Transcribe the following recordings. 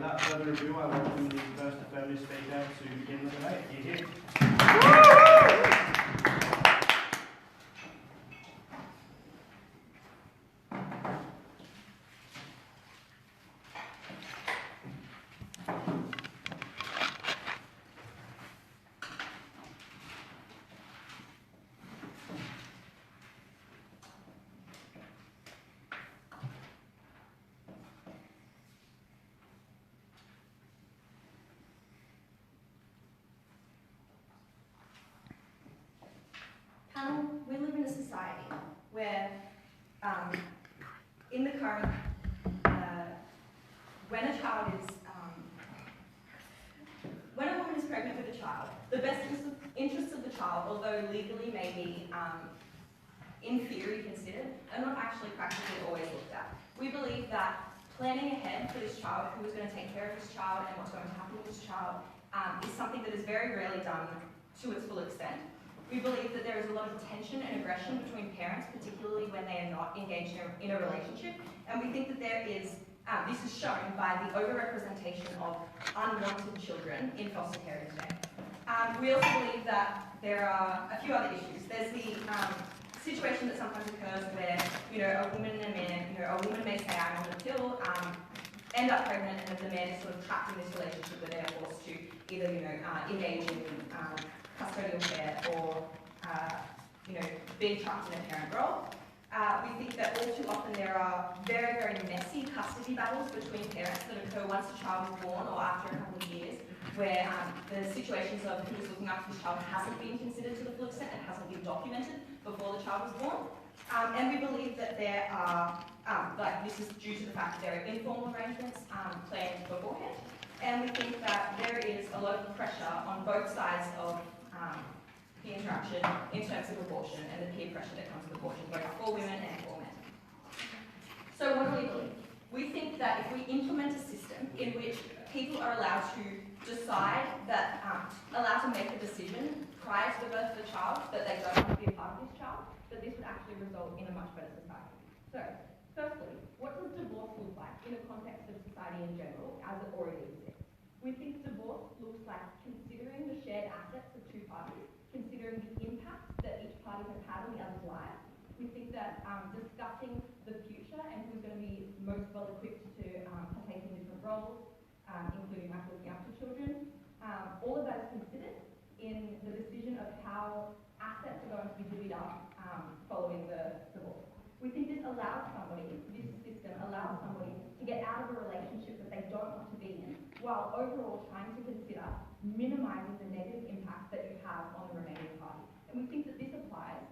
without further ado, I welcome the first affirmative speaker to begin the debate. He's here. We live in a society where, in the current, when a woman is pregnant with a child, the best interests of the child, although legally may be in theory considered, are not actually practically always looked at. We believe that planning ahead for this child, who is going to take care of this child and what's going to happen with this child, is something that is very rarely done to its full extent. We believe that there is a lot of tension and aggression between parents, particularly when they are not engaged in a relationship, and we think that there is, this is shown by the overrepresentation of unwanted children in foster care today. We also believe that there are a few other issues. There's the situation that sometimes occurs where, a woman and a man, a woman may say, I'm on the pill, end up pregnant, and the man is sort of trapped in this relationship where they're forced to either, engage in custodial care or, being trapped in a parent role. We think that all too often there are very, very messy custody battles between parents that occur once a child is born or after a couple of years, where the situations of who is looking after this child hasn't been considered to the full extent and hasn't been documented before the child was born. And we believe that there are, this is due to the fact that there are informal arrangements planned beforehand. And we think that there is a lot of pressure on both sides of the interaction in terms of abortion and the peer pressure that comes with abortion, both for women and for men. So what do we believe? We think that if we implement a system in which people are allowed to decide that, allowed to make a decision prior to the birth of the child that they don't want to be a part of this child, that this would actually result in a much better society. So, firstly, what does divorce look like in the context of society in general as it already exists? We think divorce looks like considering the shared assets of two parties, considering the impact that each party has had on the other's life. We think that discussing the future and who's going to be most well equipped to partake in different roles, including looking after children, all of that is considered in the decision of how assets are going to be divvied up following the divorce. We think this allows somebody, this system allows somebody to get out of a relationship that they don't want to be in, while overall trying to consider minimizing the negative impact that you have on the remaining party. And we think that this applies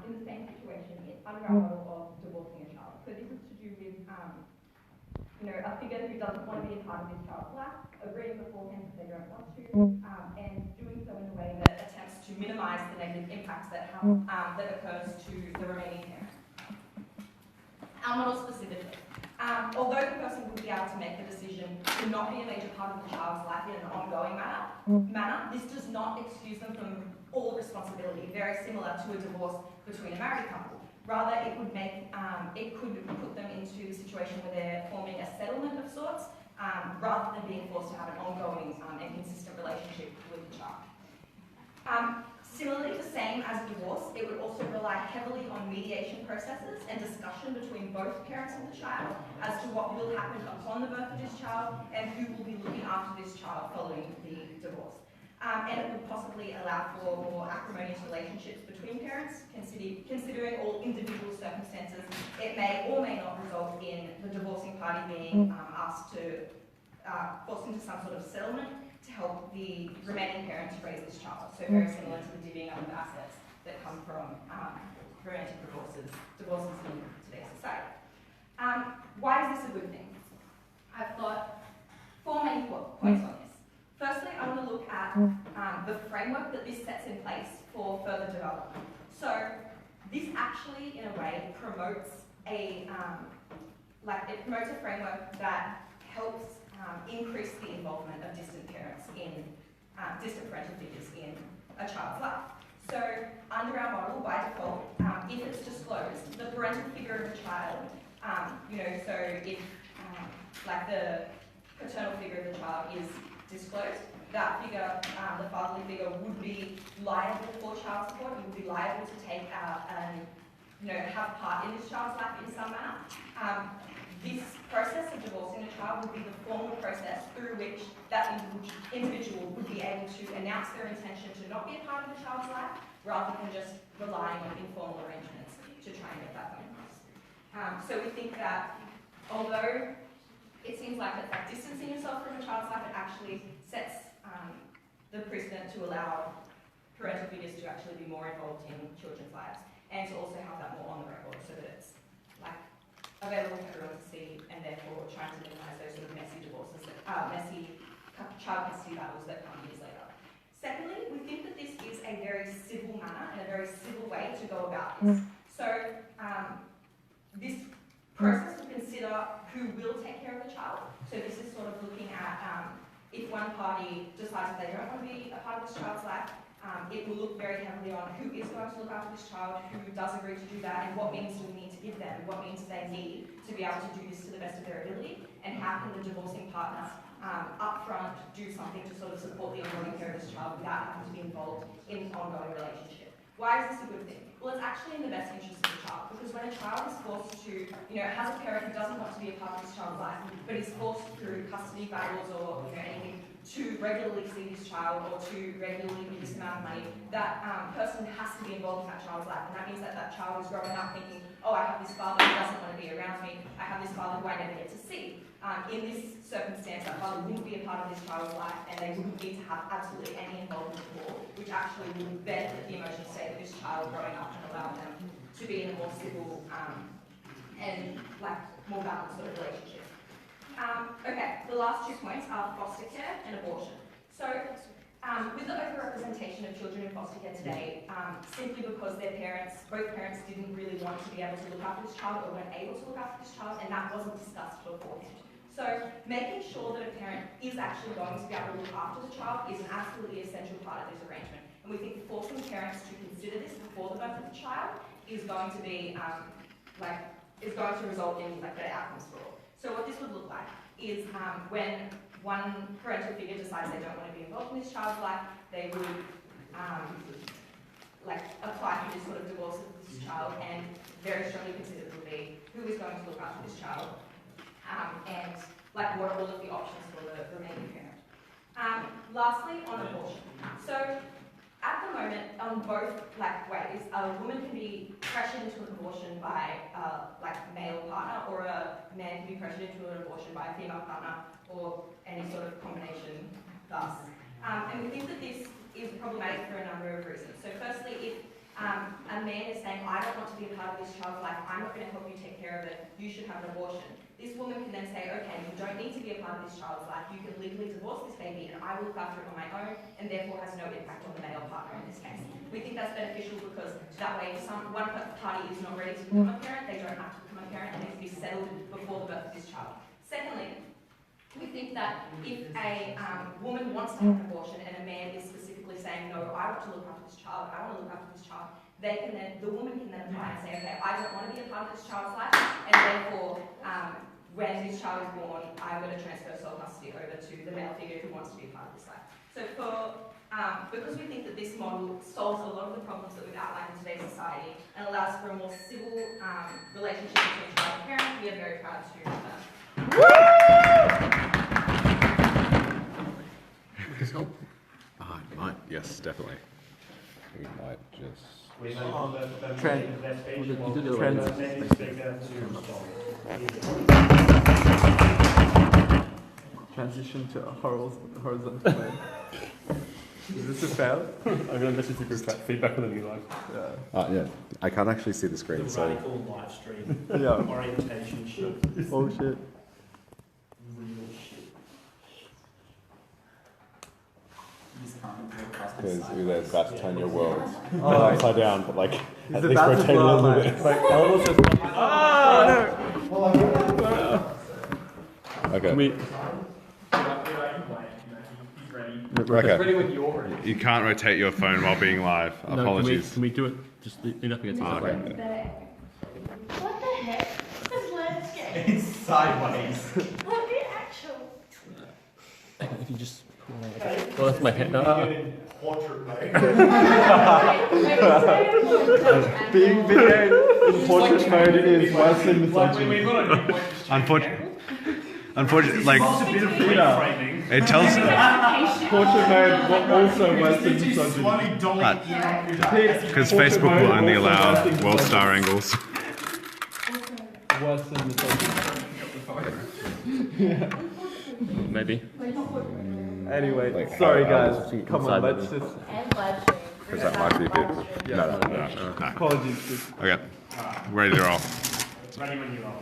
in the same situation under our model of divorcing a child. So this is to do with a figure who doesn't want to be a part of this child's life, agreeing beforehand that they don't want to, and doing so in a way that attempts to minimize the negative impacts that occurs to the remaining parent. Our model specifically. Although the person would be able to make the decision to not be a major part of the child's life in an ongoing manner, this does not excuse them from all responsibility, very similar to a divorce between a married couple. Rather, it would put them into a situation where they're forming a settlement of sorts, rather than being forced to have an ongoing and consistent relationship with the child. Similarly, the same as divorce, it would also rely heavily on mediation processes and discussion between both parents of the child as to what will happen upon the birth of this child and who will be looking after this child following the divorce. And it would possibly allow for more acrimonious relationships between parents, considering all individual circumstances. It may or may not result in the divorcing party being asked to forced into some sort of settlement to help the remaining parents raise this child. So very similar to the divvying up of assets that come from romantic divorces in today's society. Why is this a good thing? I've got four main points on this. Firstly, I want to look at the framework that this sets in place for further development. So this actually, in a way, promotes a framework that helps increase the involvement of distant parents distant parental figures in a child's life. So under our model, by default, if it's disclosed, the parental figure of the child, so if the paternal figure of disclosed, that figure, the fatherly figure, would be liable for child support. He would be liable to take out and have part in this child's life in some manner. This process of divorcing a child would be the formal process through which that individual would be able to announce their intention to not be a part of the child's life, rather than just relying on informal arrangements to try and get that point across. So we think that although it seems like it's like distancing yourself from a child's life, it actually sets the precedent to allow parental figures to actually be more involved in children's lives, and to also have that more on the record so that it's like available for everyone to see, and therefore trying to minimise those sort of messy divorces, messy child custody battles that come years later. Secondly, we think that this is a very civil manner and a very civil way to go about this. So this process will consider who will take care of the child. So this is sort of looking at if one party decides that they don't want to be a part of this child's life, it will look very heavily on who is going to look after this child, who does agree to do that, and what means do we need to give them, what means they need to be able to do this to the best of their ability, and how can the divorcing partner upfront do something to sort of support the ongoing care of this child without having to be involved in an ongoing relationship. Why is this a good thing? Well, it's actually in the best interest of the child, because when a child is forced to, has a parent who doesn't want to be a part of this child's life, but is forced through custody battles or anything to regularly see this child or to regularly give this amount of money, that person has to be involved in that child's life. And that means that that child is growing up thinking, oh, I have this father who doesn't want to be around me, I have this father who I never get to see. In this circumstance, that father wouldn't be a part of this child's life, and they wouldn't need to have absolutely any involvement at all, which actually would benefit the emotional state of this child growing up and allow them to be in a more civil and more balanced sort of relationship. Okay, the last 2 points are foster care and abortion. So, with the overrepresentation of children in foster care today, simply because both parents didn't really want to be able to look after this child or weren't able to look after this child, and that wasn't discussed beforehand. So, making sure that a parent is actually going to be able to look after the child is an absolutely essential part of this arrangement. And we think forcing parents to consider this before the birth of the child is going to be, is going to result in better outcomes for all. So what this would look like is when one parental figure decides they don't want to be involved in this child's life, they would apply for this sort of divorce of this child, and very strongly considered would be who is going to look after this child, and what are all of the options for the remaining parent. Lastly, on abortion. So at the moment, on both ways, a woman can be pressured into an abortion by a male partner, or a man can be pressured into an abortion by a female partner, or any sort of combination thus. And we think that this is problematic for a number of reasons. So firstly, if a man is saying, I don't want to be a part of this child's life, I'm not going to help you take care of it, you should have an abortion. This woman can then say, okay, you don't need to be a part of this child's life, you can legally divorce this baby and I will look after it on my own, and therefore has no impact on the male partner in this case. We think that's beneficial because that way if one party is not ready to become a parent, they don't have to become a parent, and it can be settled before the birth of this child. Secondly, we think that if a woman wants to have an abortion and a man is specifically saying, no, I want to look after this child, I want to look after this child, the woman can then apply and say, okay, I don't want to be a part of this child's life, and therefore, when this child is born, I'm going to transfer sole custody over to the male figure who wants to be a part of this life. So because we think that this model solves a lot of the problems that we've outlined in today's society and allows for a more civil relationship between child and parent, we are very proud to have that. Might, yes, definitely. We might just... Transition to a horizontal plane. Is this a fail? I'm going to message the group chat feedback on the new line. yeah, I can't actually see the screen, so... Radical live stream. Yeah. Orientation shit. Oh shit. Real shit. Because Udai's about to turn your world Oh, upside down, but at it least about to rotate a blow little up, bit. Eleanor's just... Okay. Can we... Okay. Ready when you're ready. You can't rotate your phone while being live. No, Apologies. Can we do it? Just lean up against the Okay. What the heck? This landscape. It's sideways. What the actual? if you just. Well, that's my head. Portrait mode. Being video in portrait mode is worse than misogyny. Unfortunately, like it tells. Portrait mode will also worse than misogyny. Because Facebook will only allow world star angles. Worse than misogyny. Maybe. Anyway, Like, sorry how guys, come on, let's just... And blood stream. Because that might be good. Yeah. No. Apologies. Okay. Ready to roll. Ready when you are.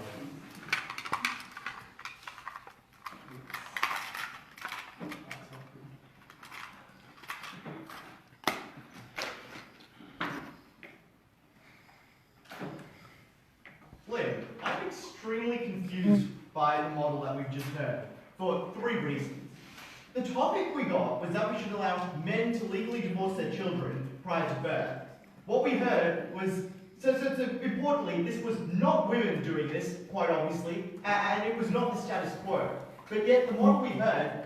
Clare, I'm extremely confused by the model that we've just heard, for 3 reasons. The topic we got was that we should allow men to legally divorce their children prior to birth. What we heard was, so importantly, this was not women doing this, quite obviously, and it was not the status quo. But yet the model we heard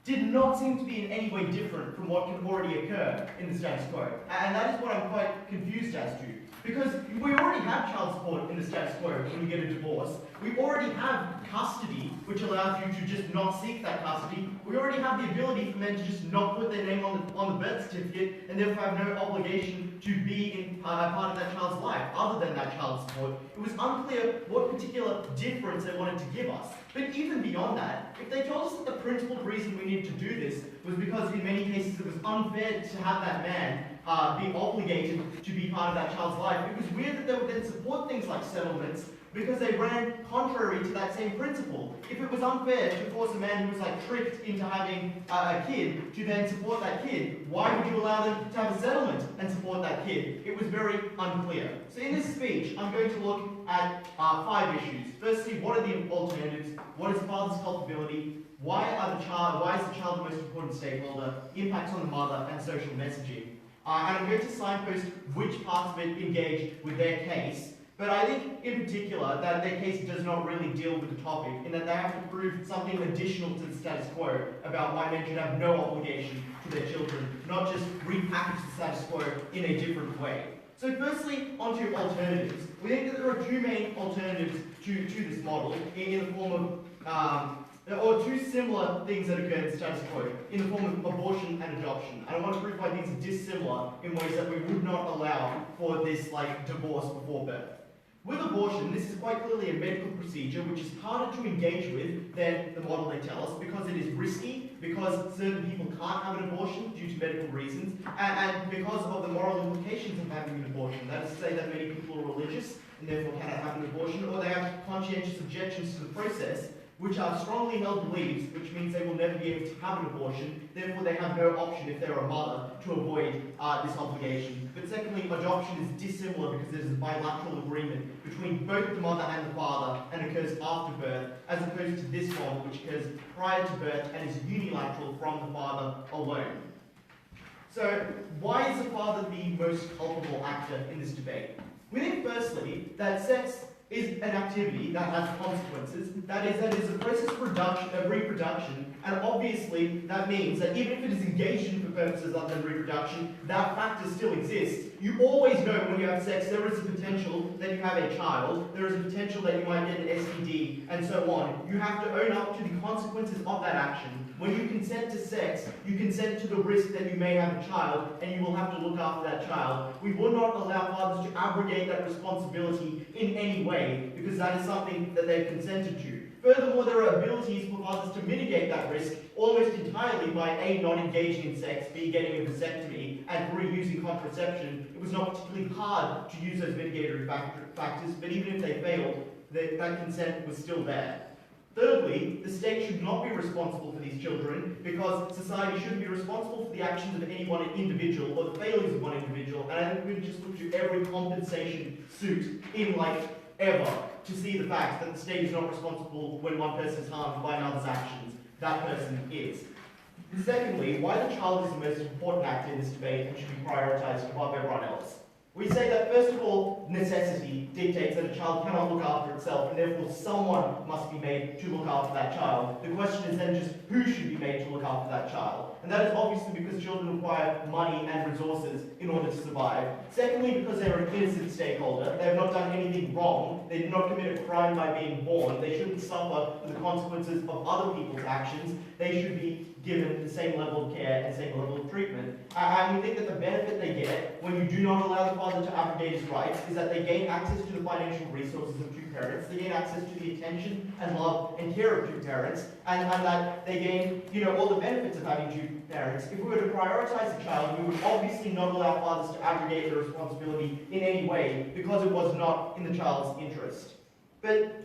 did not seem to be in any way different from what can already occur in the status quo. And that is what I'm quite confused as to. Because we already have child support in the status quo when you get a divorce. We already have custody, which allows you to just not seek that custody. We already have the ability for men to just not put their name on the birth certificate and therefore have no obligation to be in part of that child's life other than that child support. It was unclear what particular difference they wanted to give us. But even beyond that, if they told us that the principal reason we needed to do this was because in many cases it was unfair to have that man be obligated to be part of that child's life, it was weird that they would then support things like settlements because they ran contrary to that same principle. If it was unfair to force a man who was like tricked into having a kid to then support that kid, why would you allow them to have a settlement and support that kid? It was very unclear. So in this speech, I'm going to look at 5 issues. Firstly, what are the alternatives? What is father's culpability? Why is the child the most important stakeholder? Impacts on the mother and social messaging. And I'm going to signpost which parts of it engage with their case. But I think, in particular, that their case does not really deal with the topic, in that they have to prove something additional to the status quo about why men should have no obligation to their children, not just repackage the status quo in a different way. So firstly, onto alternatives. We think that there are 2 main alternatives to this model in the form of, or 2 similar things that occur in the status quo, in the form of abortion and adoption. And I want to prove why things are dissimilar in ways that we would not allow for this divorce before birth. With abortion, this is quite clearly a medical procedure which is harder to engage with than the model they tell us because it is risky, because certain people can't have an abortion due to medical reasons, and because of the moral implications of having an abortion. That is to say that many people are religious and therefore cannot have an abortion, or they have conscientious objections to the process, which are strongly held beliefs, which means they will never be able to have an abortion, therefore they have no option if they're a mother to avoid this obligation. But secondly, adoption is dissimilar because there's a bilateral agreement between both the mother and the father and occurs after birth, as opposed to this model which occurs prior to birth and is unilateral from the father alone. So, why is the father the most culpable actor in this debate? We think firstly that sex is an activity that has consequences. That is a process of reproduction, and obviously that means that even if it is engaged in for purposes other than reproduction, that factor still exists. You always know when you have sex there is a potential that you have a child, there is a potential that you might get an STD, and so on. You have to own up to the consequences of that action. When you consent to sex, you consent to the risk that you may have a child, and you will have to look after that child. We will not allow fathers to abrogate that responsibility in any way, because that is something that they've consented to. Furthermore, there are abilities for fathers to mitigate that risk almost entirely by A, not engaging in sex, B, getting a vasectomy, and 3, using contraception. It was not particularly hard to use those mitigatory factors, but even if they failed, that consent was still there. Thirdly, the state should not be responsible for these children because society shouldn't be responsible for the actions of any one individual or the failures of one individual. And I think we can just look to every compensation suit in ever to see the fact that the state is not responsible when one person is harmed by another's actions. That person is. Secondly, why the child is the most important actor in this debate and should be prioritized above everyone else. We say that, first of all, necessity dictates that a child cannot look after itself, and therefore someone must be made to look after that child. The question is then just who should be made to look after that child. And that is obviously because children require money and resources in order to survive. Secondly, because they are an innocent stakeholder. They have not done anything wrong. They did not commit a crime by being born. They shouldn't suffer for the consequences of other people's actions. They should be given the same level of care and same level of treatment. And we think that the benefit they get when you do not allow the father to abrogate his rights is that they gain access to the financial resources of two parents, they gain access to the attention and love and care of two parents, and that they gain, all the benefits of having two parents. If we were to prioritize the child, we would obviously not allow fathers to abrogate their responsibility in any way because it was not in the child's interest. But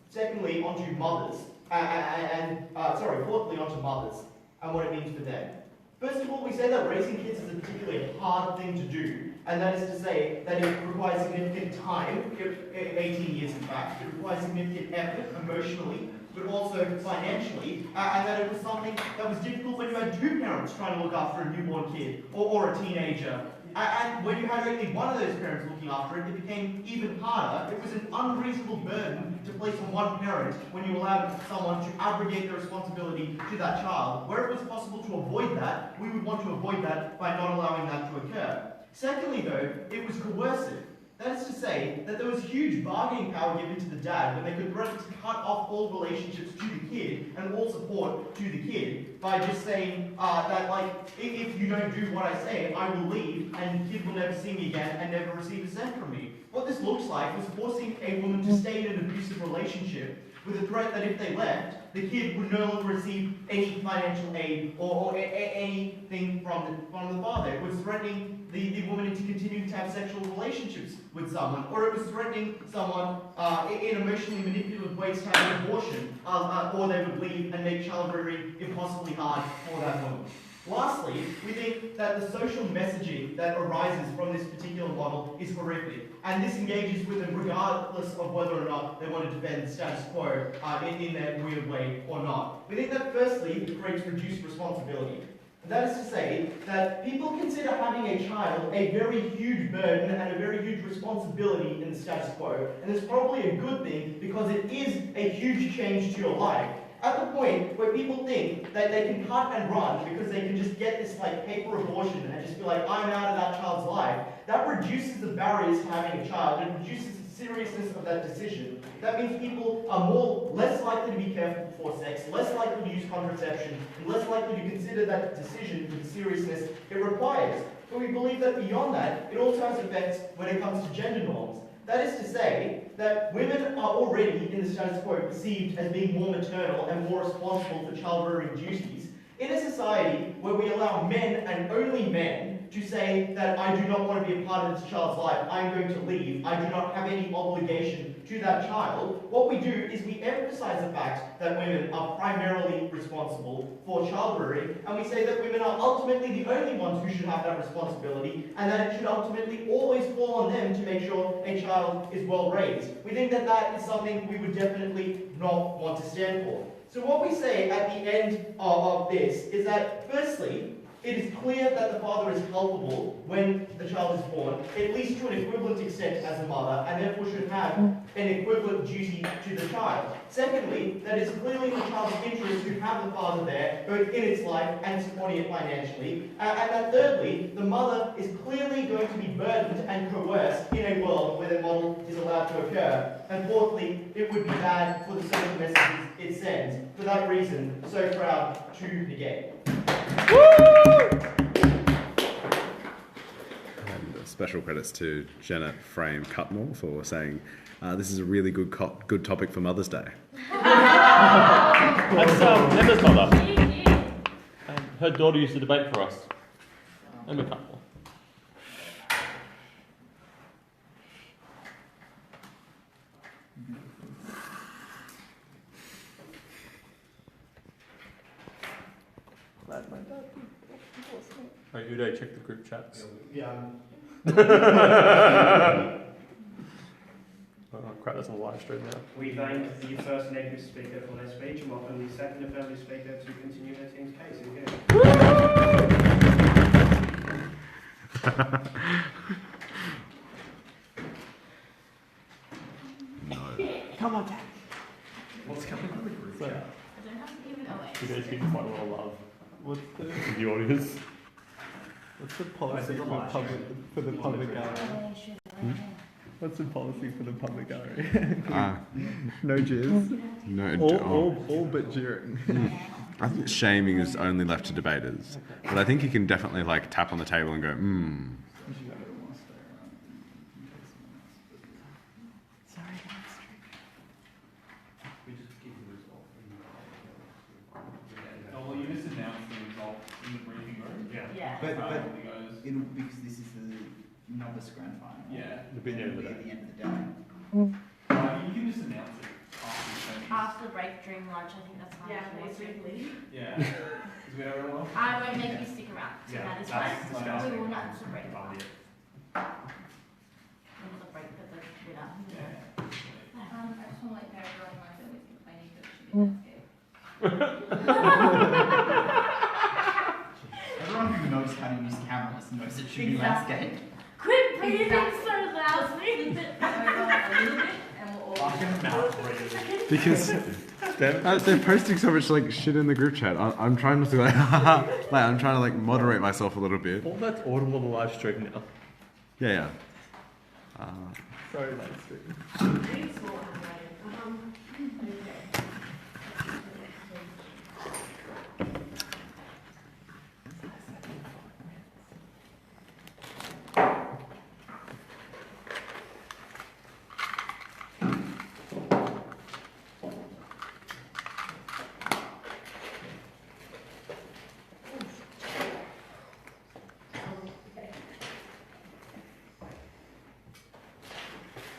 secondly, onto mothers, fourthly, onto mothers and what it means for them. First of all, we say that raising kids is a particularly hard thing to do, and that is to say that it requires significant time, 18 years in fact. It requires significant effort emotionally, but also financially, and that it was something that was difficult when you had two parents trying to look after a newborn kid or a teenager. And when you had only one of those parents looking after it, it became even harder. It was an unreasonable burden to place on one parent when you allowed someone to abrogate their responsibility to that child. Where it was possible to avoid that, we would want to avoid that by not allowing that to occur. Secondly, though, it was coercive. That is to say that there was huge bargaining power given to the dad when they could threaten to cut off all relationships to the kid and all support to the kid by just saying that, if you don't do what I say, I will leave and the kid will never see me again and never receive a cent from me. What this looks like was forcing a woman to stay in an abusive relationship with a threat that if they left, the kid would no longer receive any financial aid or anything from the father. It was threatening the woman into continuing to have sexual relationships with someone, or it was threatening someone in emotionally manipulative ways to have an abortion, or they would leave and make childbearing impossibly hard for that woman. Lastly, we think that the social messaging that arises from this particular model is horrific, and this engages with them regardless of whether or not they want to defend the status quo in that weird way or not. We think that firstly, it creates reduced responsibility. And that is to say that people consider having a child a very huge burden and a very huge responsibility in the status quo, and it's probably a good thing because it is a huge change to your life. At the point where people think that they can cut and run because they can just get this paper abortion and just be like, I'm out of that child's life, that reduces the barriers to having a child and reduces the seriousness of that decision. That means people are less likely to be careful before sex, less likely to use contraception, and less likely to consider that decision with the seriousness it requires. But we believe that beyond that, it also has effects when it comes to gender norms. That is to say that women are already in the status quo perceived as being more maternal and more responsible for child-rearing duties. In a society where we allow men and only men to say that I do not want to be a part of this child's life, I'm going to leave, I do not have any obligation to that child, what we do is we emphasize the fact that women are primarily responsible for child-rearing, and we say that women are ultimately the only ones who should have that responsibility, and that it should ultimately always fall on them to make sure a child is well raised. We think that that is something we would definitely not want to stand for. So what we say at the end of this is that, firstly, it is clear that the father is culpable when the child is born, at least to an equivalent extent as the mother, and therefore should have an equivalent duty to the child. Secondly, that it's clearly in the child's interest to have the father there, both in its life and supporting it financially. And that thirdly, the mother is clearly going to be burdened and coerced in a world where the model is allowed to occur. And fourthly, it would be bad for the social messages it sends. For that reason, so proud to negate. And special credits to Janet Frame Cutmore for saying this is a really good topic for Mother's Day. That's Emma's mother. Her daughter used to debate for us. Emma Cutmore. Right, Udai, check the group chats. Yeah. Oh crap, that's on the live stream now. We thank the first negative speaker for their speech and welcome the second affirmative speaker to continue their team's case. lot of love What's the in the audience. policy the for live the public gallery? What's the policy for the public gallery? No jizz. No. All but during. I think shaming is only left to debaters, but I think you can definitely like tap on the table and go, We just give the result. Oh, well, you just announced the result in the briefing room. Yeah. Yeah. But But it goes. it'll, because this is the novice grand final. Yeah. The bit It'll of be the at the end of the day. You can just announce it after the show. After the break during lunch, I think that's fine. Yeah, basically. Yeah. Because we don't really want. I won't make you stick around. So that is fine. that's We will not separate. Abdi. Not the break, but the winner. Yeah. I just want to let everyone know that we're complaining that it should be landscape. Everyone who knows how to use cameras knows it should be landscape. Quit breathing so loudly. Flip it over a little bit and we'll all. Fucking mouth breathing. because they're posting so much like shit in the group chat. I'm trying not to like, I'm trying to like moderate myself a little bit. All that's audible on the live stream now. Yeah. Sorry, live stream.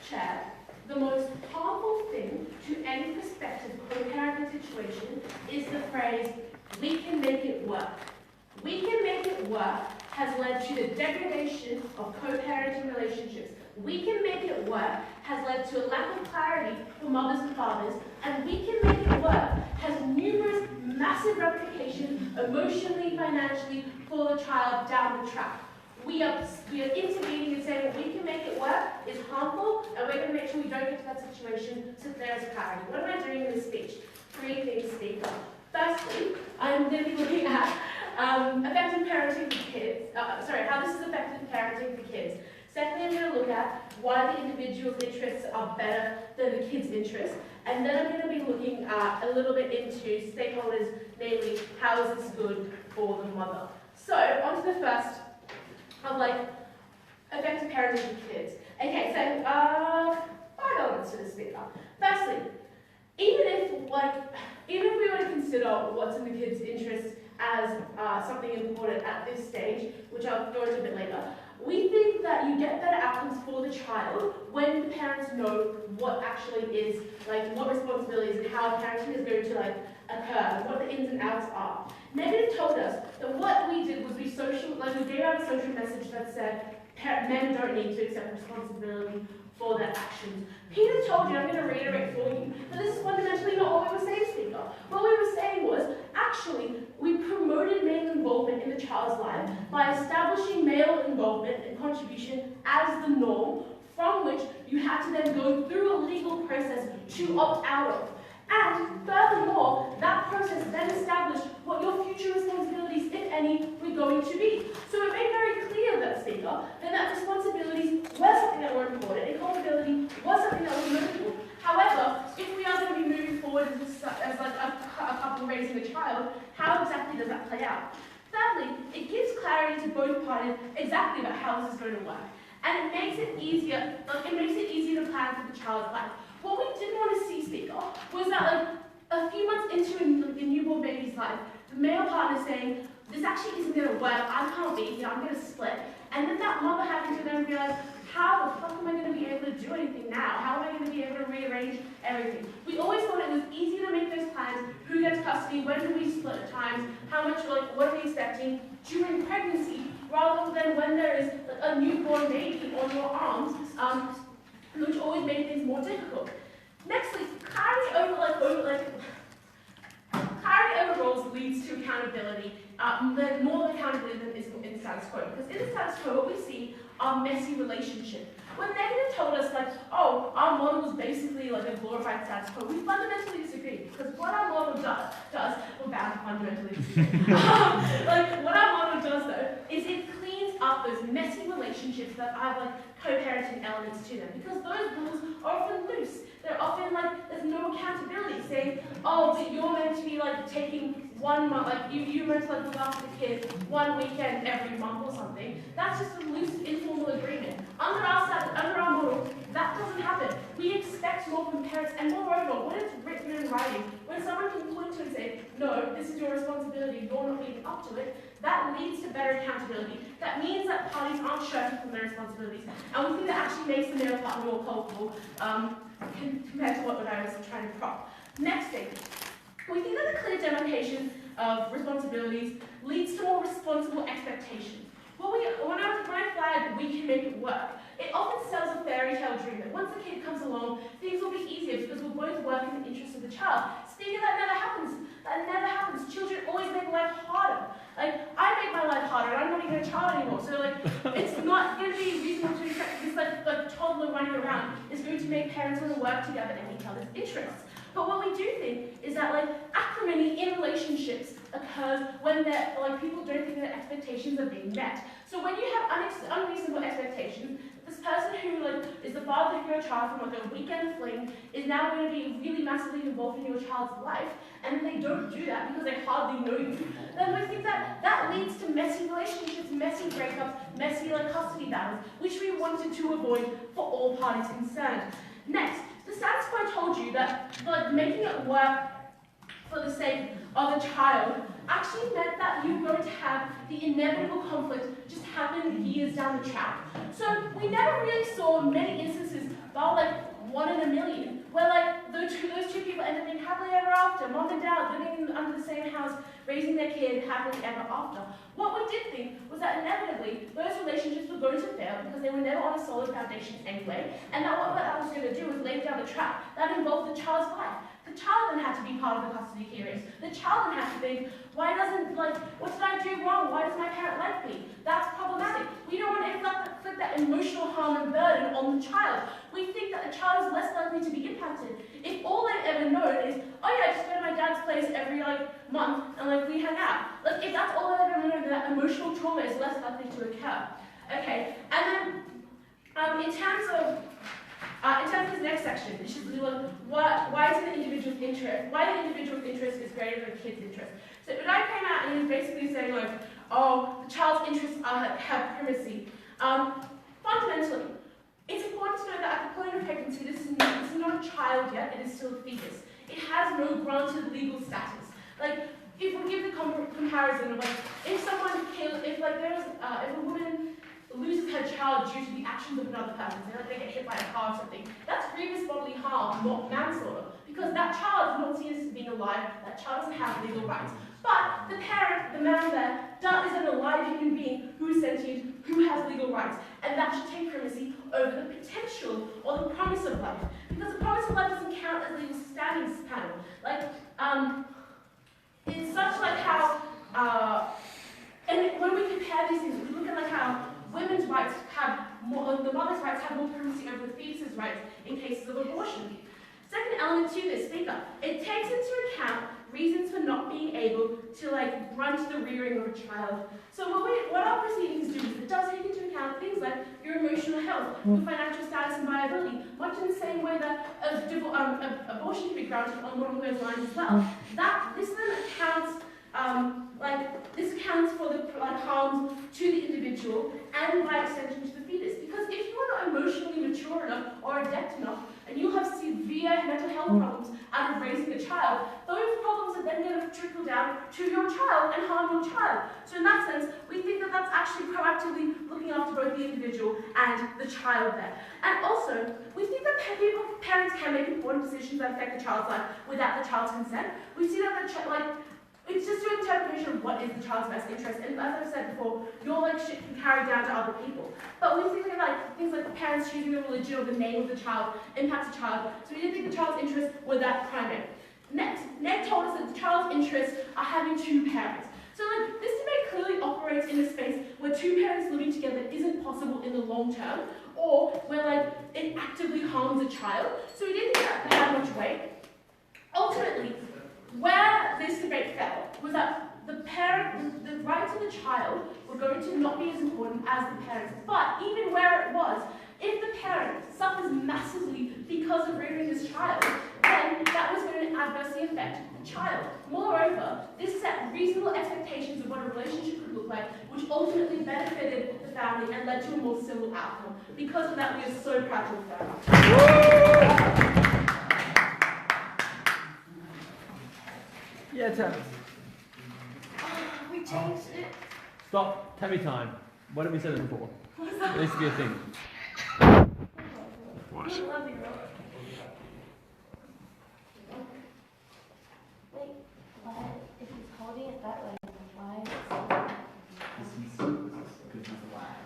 Chair, the most harmful thing to any prospective co-parenting situation is the phrase, "we can make it work." "We can make it work" has led to the degradation of co-parenting relationships. "We can make it work" has led to a lack of clarity for mothers and fathers, and "we can make it work" has numerous massive ramifications emotionally, financially for the child down the track. We are intervening and saying "we can make it work" is harmful, and we're going to make sure we don't get to that situation so there is clarity. What am I doing in this speech? 3 things, Speaker. Firstly, I'm going to be looking at effective parenting for kids. How this is effective parenting for kids. Secondly, I'm going to look at why the individual's interests are better than the kid's interests. And then I'm going to be looking a little bit into stakeholders, namely, how is this good for the mother? So, on to the first of effective parenting for kids. Okay, so 5 elements to this speaker. Firstly, even if we were to consider what's in the kid's interest as something important at this stage, which I'll go into a bit later, we think that you get better outcomes for the child when the parents know what actually is, what responsibilities and how parenting is going to occur, and what the ins and outs are. Negative told us that what we did was we gave out a social message that said men don't need to accept responsibility for their actions. Peter told you, I'm going to reiterate for you, that this is fundamentally not what we were saying, Speaker. What we were saying was, actually, we promoted male involvement in the child's life by establishing male involvement and contribution as the norm, from which you had to then go through a legal process to opt out of. And furthermore, that process then established what your future responsibilities, if any, were going to be. So it made very clear that, Speaker, that responsibilities were something that were important, accountability was something that was notable. However, if we are going to be moving forward as a couple raising a child, how exactly does that play out? Thirdly, it gives clarity to both parties exactly about how this is going to work. And it makes it easier, to plan for the child's life. What we didn't want to see, Speaker, was that a few months into a newborn baby's life, the male partner saying, "This actually isn't going to work, I can't be here, I'm going to split." And then that mother having to then realize, how the fuck am I going to be able to do anything now? How am I going to be able to rearrange everything? We always thought it was easy to make those plans. Who gets custody? When do we split at times? How much, what are we expecting during pregnancy? Rather than when there is a newborn baby on your arms, which always made things more difficult. Nextly, clarity over Clarity over roles leads to accountability, more accountability than is in the status quo. Because in the status quo, what we see are messy relationships. When negative told us like, oh, our model was basically like a glorified status quo, we fundamentally disagree. Because what our model does, we're bound to fundamentally disagree. Like what our model does though, is it cleans up those messy relationships that have like co-parenting elements to them. Because those rules are often loose. They're often like, there's no accountability, saying, oh, but you're meant to be like taking 1 month, like you're meant to like look after the kid 1 weekend every month or something. That's just a loose, informal agreement. Under our model, that doesn't happen. We expect more from parents, and moreover, when it's written in writing, when someone can point to and say, no, this is your responsibility, you're not leading up to it, that leads to better accountability. That means that parties aren't shirking from their responsibilities, and we think that actually makes the male partner more culpable compared to what I was trying to prop. Next thing, we think that the clear demarcation of responsibilities leads to more responsible expectations. When I flagged we can make it work, it often sells a fairy tale dream that once the kid comes along, things will be easier because we'll both work in the interest of the child. Speaking of that, never happens. That never happens. Children always make life harder. Like, I make my life harder, and I'm not even a child anymore. So, like, it's not going to be reasonable to expect this, like toddler running around is going to make parents want to work together in each other's interests. But what we do think is that, like, acrimony in relationships occurs when people don't think their expectations are being met. So when you have unreasonable expectations, this person who is the father of your child from a weekend fling is now going to be really massively involved in your child's life, and they don't do that because they hardly know you, then we think that leads to messy relationships, messy breakups, messy custody battles, which we wanted to avoid for all parties concerned. Next, the status quo told you that making it work for the sake of a child actually meant that you were going to have the inevitable conflict just happen years down the track. So we never really saw many instances, about 1 in a million, where those two people ended up being happily ever after, mom and dad living under the same house, raising their kid happily ever after. What we did think was that inevitably those relationships were going to fail because they were never on a solid foundation anyway, and that what that was going to do was lay down the track that involved the child's life. The child then had to be part of the custody hearings. The child then had to think, what did I do wrong? Why does my parent like me? That's problematic. We don't want to inflict that emotional harm and burden on the child. We think that the child is less likely to be impacted if all they've ever known is, oh yeah, I just go to my dad's place every month and we hang out. If that's all they've ever known, that emotional trauma is less likely to occur. Okay, and then in terms of this next section, which is why is the individual's interest is greater than the kid's interest. So Udai came out and he was basically saying oh, the child's interests have primacy. Fundamentally, it's important to know that at the point of pregnancy, this is not a child yet, it is still a fetus. It has no granted legal status. If we give the comparison of if someone kills, if a woman loses her child due to the actions of another person, they get hit by a car or something, that's grievous bodily harm, not manslaughter, because that child is not seen as being alive, that child doesn't have legal rights. But the parent, the man there, is an alive human being who is sentient, who has legal rights, and that should take primacy over the potential or the promise of life, because the promise of life doesn't count as legal standing panel. It's such how, and when we compare these things, we look at how women's rights have more, the mother's rights have more primacy over the fetus's rights in cases of abortion. Second element to this speaker, it takes into account reasons for not being able to brunt the rearing of a child. So what our proceedings do is it does take into account things like your emotional health, your financial status and viability, much in the same way that abortion can be granted on one of those lines as well. This then accounts this accounts for the harms to the individual and by extension to the fetus. Because if you are not emotionally mature enough or adept enough, and you have severe mental health problems out of raising a child, those problems are then going to trickle down to your child and harm your child. So in that sense, we think that that's actually proactively looking after both the individual and the child there. And also, we think that parents can make important decisions that affect the child's life without the child's consent. We see that it's just your interpretation of what is the child's best interest, and as I've said before, your shit can carry down to other people. But we think that things like the parents choosing the religion or the name of the child impacts the child, so we didn't think the child's interests were that primary. Next, Ned told us that the child's interests are having two parents. So like, this debate clearly operates in a space where two parents living together isn't possible in the long term, or where like it actively harms a child. So we didn't think that had much weight. Ultimately, where this debate fell was that the rights of the child were going to not be as important as the parents. But even where it was, if the parent suffers massively because of rearing this child, then that was going to adversely affect the child. Moreover, this set reasonable expectations of what a relationship could look like, which ultimately benefited the family and led to a more civil outcome. Because of that, we are so proud to affirm. Yeah, Tam. We changed it. Stop. Tammy time. Why don't we say that before? It needs to be a thing. What? Wait, why, if he's holding it that way, why is it so bad? Because he's black.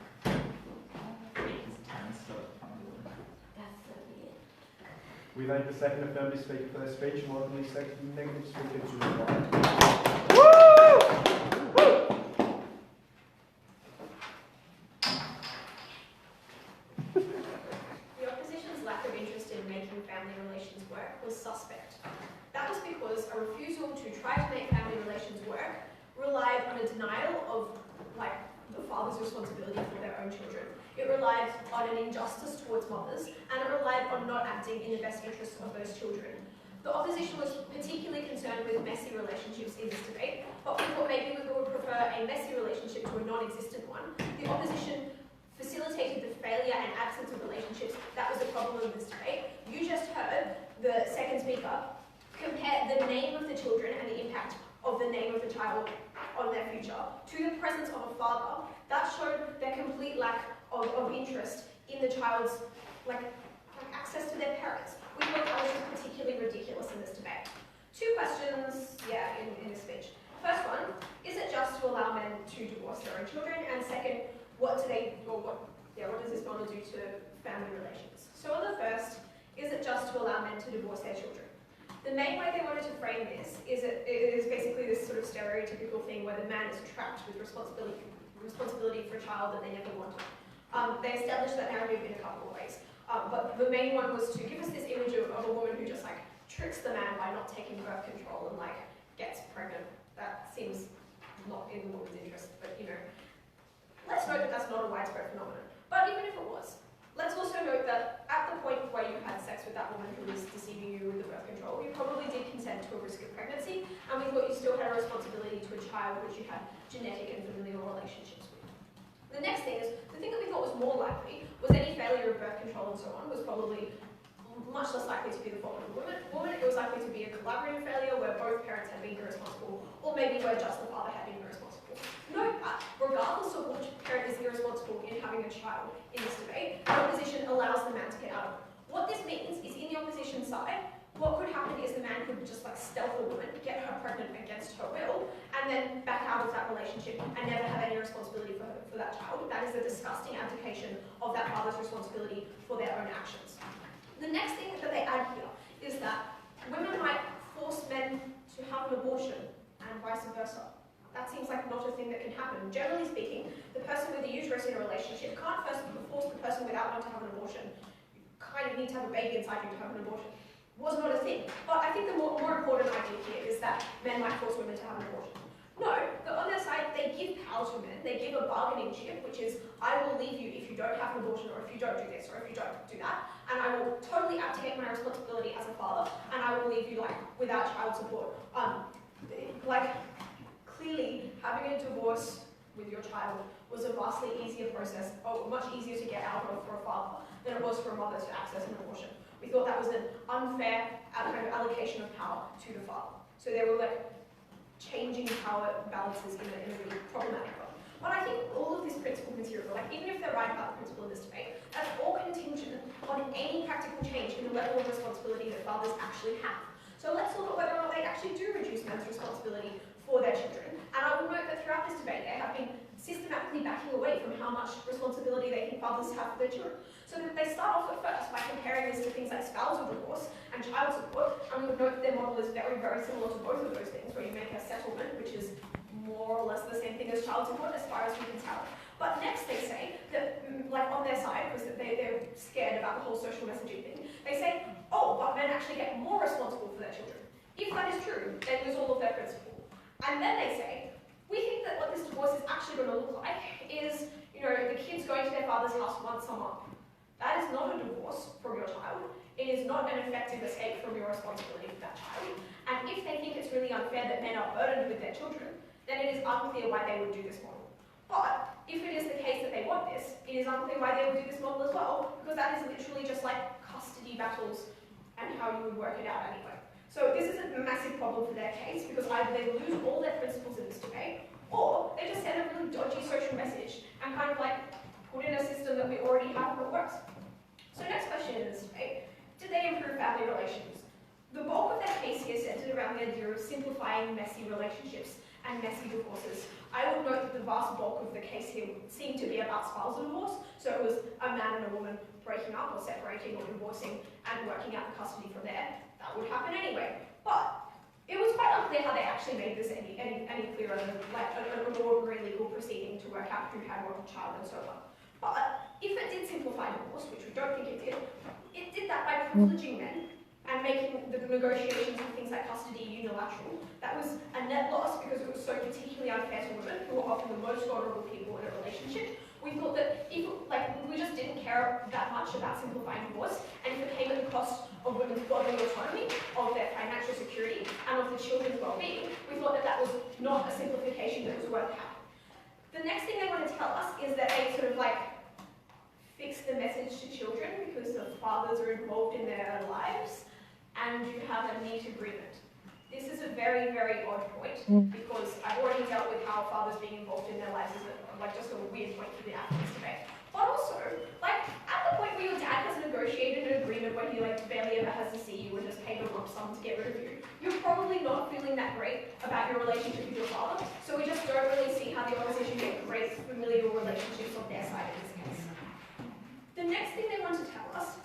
His Tam's still at the front of the room. That's so weird. We thank the second affirmative speaker for their speech and welcome the second negative speaker to reply. The opposition's lack of interest in making family relations work was suspect. That was because a refusal to try to make family relations work relied on a denial of, like, the father's responsibility for their own children. It relied on an injustice towards mothers, and it relied on not acting in the best interests of those children. The opposition was particularly concerned with messy relationships in this debate, but we thought maybe we would prefer a messy relationship to a non-existent one. The opposition facilitated the failure and absence of relationships. That was the problem in this debate. You just heard the second speaker compare the name of the children and the impact of the name of the child on their future to the presence of a father. That showed their complete lack of interest in the child's like access to their parents. We thought that was just particularly ridiculous in this debate. Two questions, in this speech. First one, is it just to allow men to divorce their own children? And second, what does this model do to family relations? So on the first, is it just to allow men to divorce their children? The main way they wanted to frame this is it is basically this sort of stereotypical thing where the man is trapped with responsibility for a child that they never wanted. They established that narrative in a couple of ways. But the main one was to give us this image of a woman who just like tricks the man by not taking birth control and like gets pregnant. That seems not in the woman's interest, but you know. Let's note that that's not a widespread phenomenon. But even if it was, let's also note that at the point where you had sex with that woman who was deceiving you with the birth control, you probably did consent to a risk of pregnancy, and we thought you still had a responsibility to a child which you had genetic and familial relationships with. The next thing is, the thing that we thought was more likely was any failure of birth control and so on was probably much less likely to be the fault of the woman. It was likely to be a collaborative failure where both parents had been irresponsible, or maybe where just the father had been irresponsible. Note that, regardless of which parent is irresponsible in having a child in this debate, the opposition allows the man to get out of it. What this means is, in the opposition side, what could happen is the man could just like stealth a woman, get her pregnant against her will, and then back out of that relationship and never have any responsibility for that child. That is a disgusting abdication of that father's responsibility for their own actions. The next thing that they add here is that women might force men to have an abortion and vice versa. That seems like not a thing that can happen. Generally speaking, the person with a uterus in a relationship can't first force the person without one to have an abortion. You kind of need to have a baby inside you to have an abortion. Was not a thing. But I think the more important idea here is that men might force women to have an abortion. No, but on their side, they give power to men. They give a bargaining chip, which is, I will leave you if you don't have an abortion, or if you don't do this, or if you don't do that, and I will totally abdicate my responsibility as a father, and I will leave you like without child support. Clearly, having a divorce with your child was a vastly easier process, or much easier to get out of for a father than it was for a mother to access an abortion. We thought that was an unfair kind of allocation of power to the father. So they were like changing power balances in a really problematic way. But I think all of this principle material, like even if they're right about the principle in this debate, that's all contingent on any practical change in the level of responsibility that fathers actually have. So let's look at whether or not they actually do reduce men's responsibility for their children. And I will note that throughout this debate, they have been systematically backing away from how much responsibility they think fathers have for their children. So that they start off at first by comparing this to things like spousal divorce and child support, and we note their model is very, very similar to both of those things, where you make a settlement, which is more or less the same thing as child support as far as we can tell. But next they say that, like on their side, because they're scared about the whole social messaging thing, they say, oh, but men actually get more responsible for their children. If that is true, they lose all of their principle. And then they say, we think that what this divorce is actually going to look like is, the kids going to their father's house once a month. That is not a divorce from your child. It is not an effective escape from your responsibility for that child. And if they think it's really unfair that men are burdened with their children, then it is unclear why they would do this model. But if it is the case that they want this, it is unclear why they would do this model as well, because that is literally just like custody battles and how you would work it out anyway. So this is a massive problem for their case, because either they lose all their principles in this debate, or they just send a really dodgy social message and kind of like put in a system that we already have that works. So next question in this debate, did they improve family relations? The bulk of their case here centered around the idea of simplifying messy relationships and messy divorces. I would note that the vast bulk of the case here seemed to be about spousal divorce, so it was a man and a woman breaking up or separating or divorcing and working out the custody from there. That would happen anyway. But it was quite unclear how they actually made this any clearer than like an ordinary legal proceeding to work out who had what child and so on. But if it did simplify divorce, which we don't think it did that by privileging men and making the negotiations and things like custody unilateral. That was a net loss because it was so particularly unfair to women, who are often the most vulnerable people in a relationship. We thought that if, we just didn't care that much about simplifying divorce, and if it came at the cost of women's bodily autonomy, of their financial security, and of the children's well-being, we thought that that was not a simplification that was worth having. The next thing they want to tell us is that they sort of fix the message to children because the fathers are involved in their lives, and you have a neat agreement. This is a very, very odd point, because I've already dealt with how fathers being involved in their lives is just a weird point for the activist debate. But also, at the point where your dad has negotiated an agreement where he barely ever has to see you and just paid a lump sum to get rid of you, you're probably not feeling that great about your relationship with your father, so we just don't really see how the opposition get great familial relationships on their side in this case. The next thing they want to tell us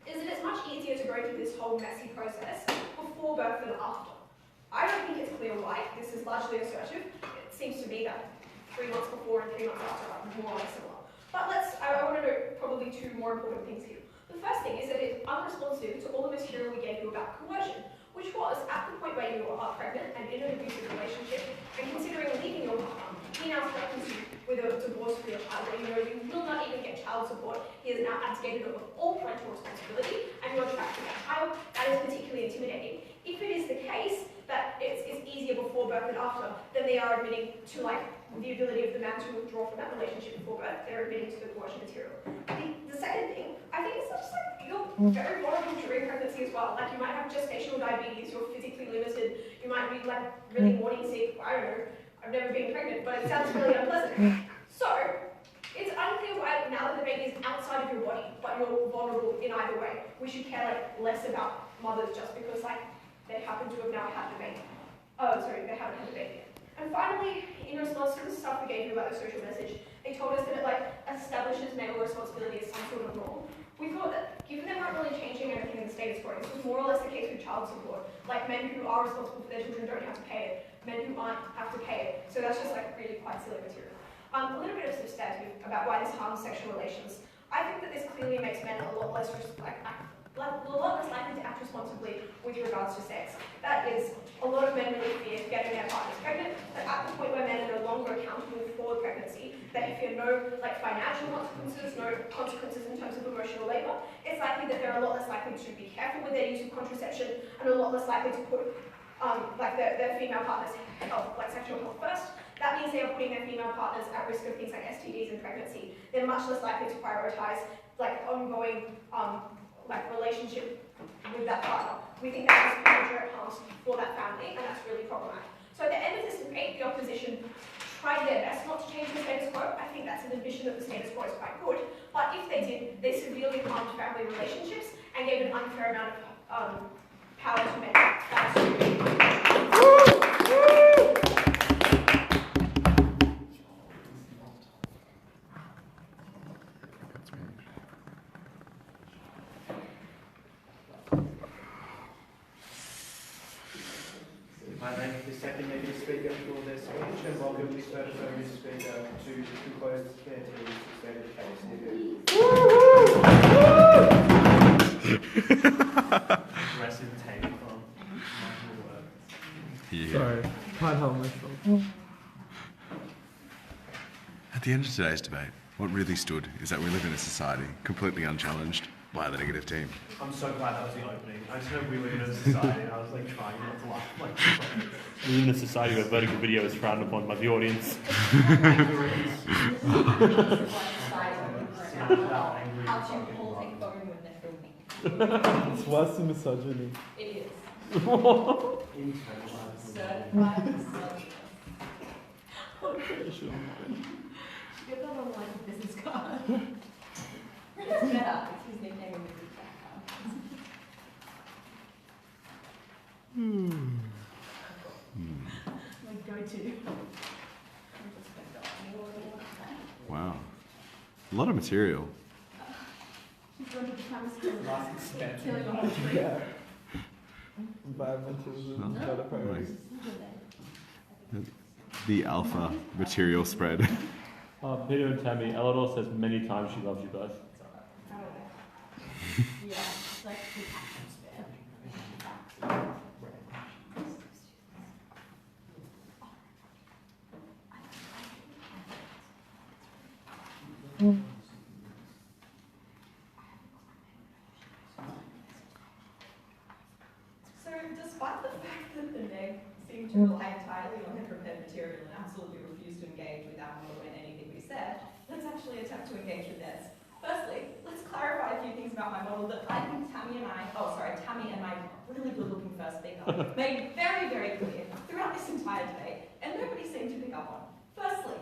is that it's much easier to go through this whole messy process before birth than after. I don't think it's clear why. This is largely assertive. It seems to be that 3 months before and 3 months after are more or less similar. But I want to note probably 2 more important things here. The first thing is that it's unresponsive to all the material we gave you about coercion, which was at the point where you are pregnant and in an abusive relationship and considering leaving your partner, he now threatens you with a divorce for your child, where you will not even get child support. He has now abdicated of all parental responsibility and you're trapped with that child. That is particularly intimidating. If it is the case that it's easier before birth than after, then they are admitting to the ability of the man to withdraw from that relationship before birth. They're admitting to the coercion material. The second thing, I think it's just you're very vulnerable during pregnancy as well. You might have gestational diabetes, you're physically limited, you might be really morning sick, I don't know. I've never been pregnant, but it sounds really unpleasant. So, it's unclear why now that the baby is outside of your body, but you're vulnerable in either way, we should care less about mothers just because they happen to have now had the baby. Oh, sorry, they haven't had the baby yet. And finally, in response to the stuff we gave you about the social message, they told us that it establishes male responsibility as some sort of norm. We thought that, given they weren't really changing anything in the status quo, this was more or less the case with child support. Men who are responsible for their children don't have to pay it. Men who aren't have to pay it. So that's just really quite silly material. A little bit of substantive about why this harms sexual relations. I think that this clearly makes men a lot less likely to act responsibly with regards to sex. That is, a lot of men really fear getting their partners pregnant, but at the point where men are no longer accountable for the pregnancy, they fear no financial consequences, no consequences in terms of emotional labour, it's likely that they're a lot less likely to be careful with their use of contraception and a lot less likely to put their female partner's health, sexual health first. That means they are putting their female partners at risk of things like STDs and pregnancy. They're much less likely to prioritise ongoing relationship with that partner. We think that is major harms for that family, and that's really problematic. So at the end of this debate, the opposition tried their best not to change the status quo. I think that's an admission that the status quo is quite good. But if they did, they severely harmed family relationships and gave an unfair amount of power to men. welcome this third affirmative speaker to close their team to state the case. Aggressive take from my work. Yeah. Sorry, can't help myself. At the end of today's debate, what really stood is that we live in a society completely unchallenged by the negative team. I'm so glad that was the opening. I just know we live in a society and I was like trying not to laugh. Like, We live in a society where vertical video is frowned upon by the audience. How to hold a phone when they're filming. It's worse than misogyny. It is. Internalized. Certified misogynist. Get that on like a business card. It's Peta. It's his nickname in the group chat. My go-to. Wow. A lot of material. She's going to become a last expensive. killing on the tree. Yeah. Environmentalism, Oh, better priorities. The alpha material spread. Peter and Tammy, Eleanor says many times she loves you both. Yeah, it's like the action span. So, despite the fact that the neg seemed to rely entirely on her prepared material and absolutely refused to engage with our model in anything we said, let's actually attempt to engage with theirs. Firstly, let's clarify a few things about my model that I think Tammy and my really good-looking first speaker made very, very clear throughout this entire debate, and nobody seemed to pick up on. Firstly,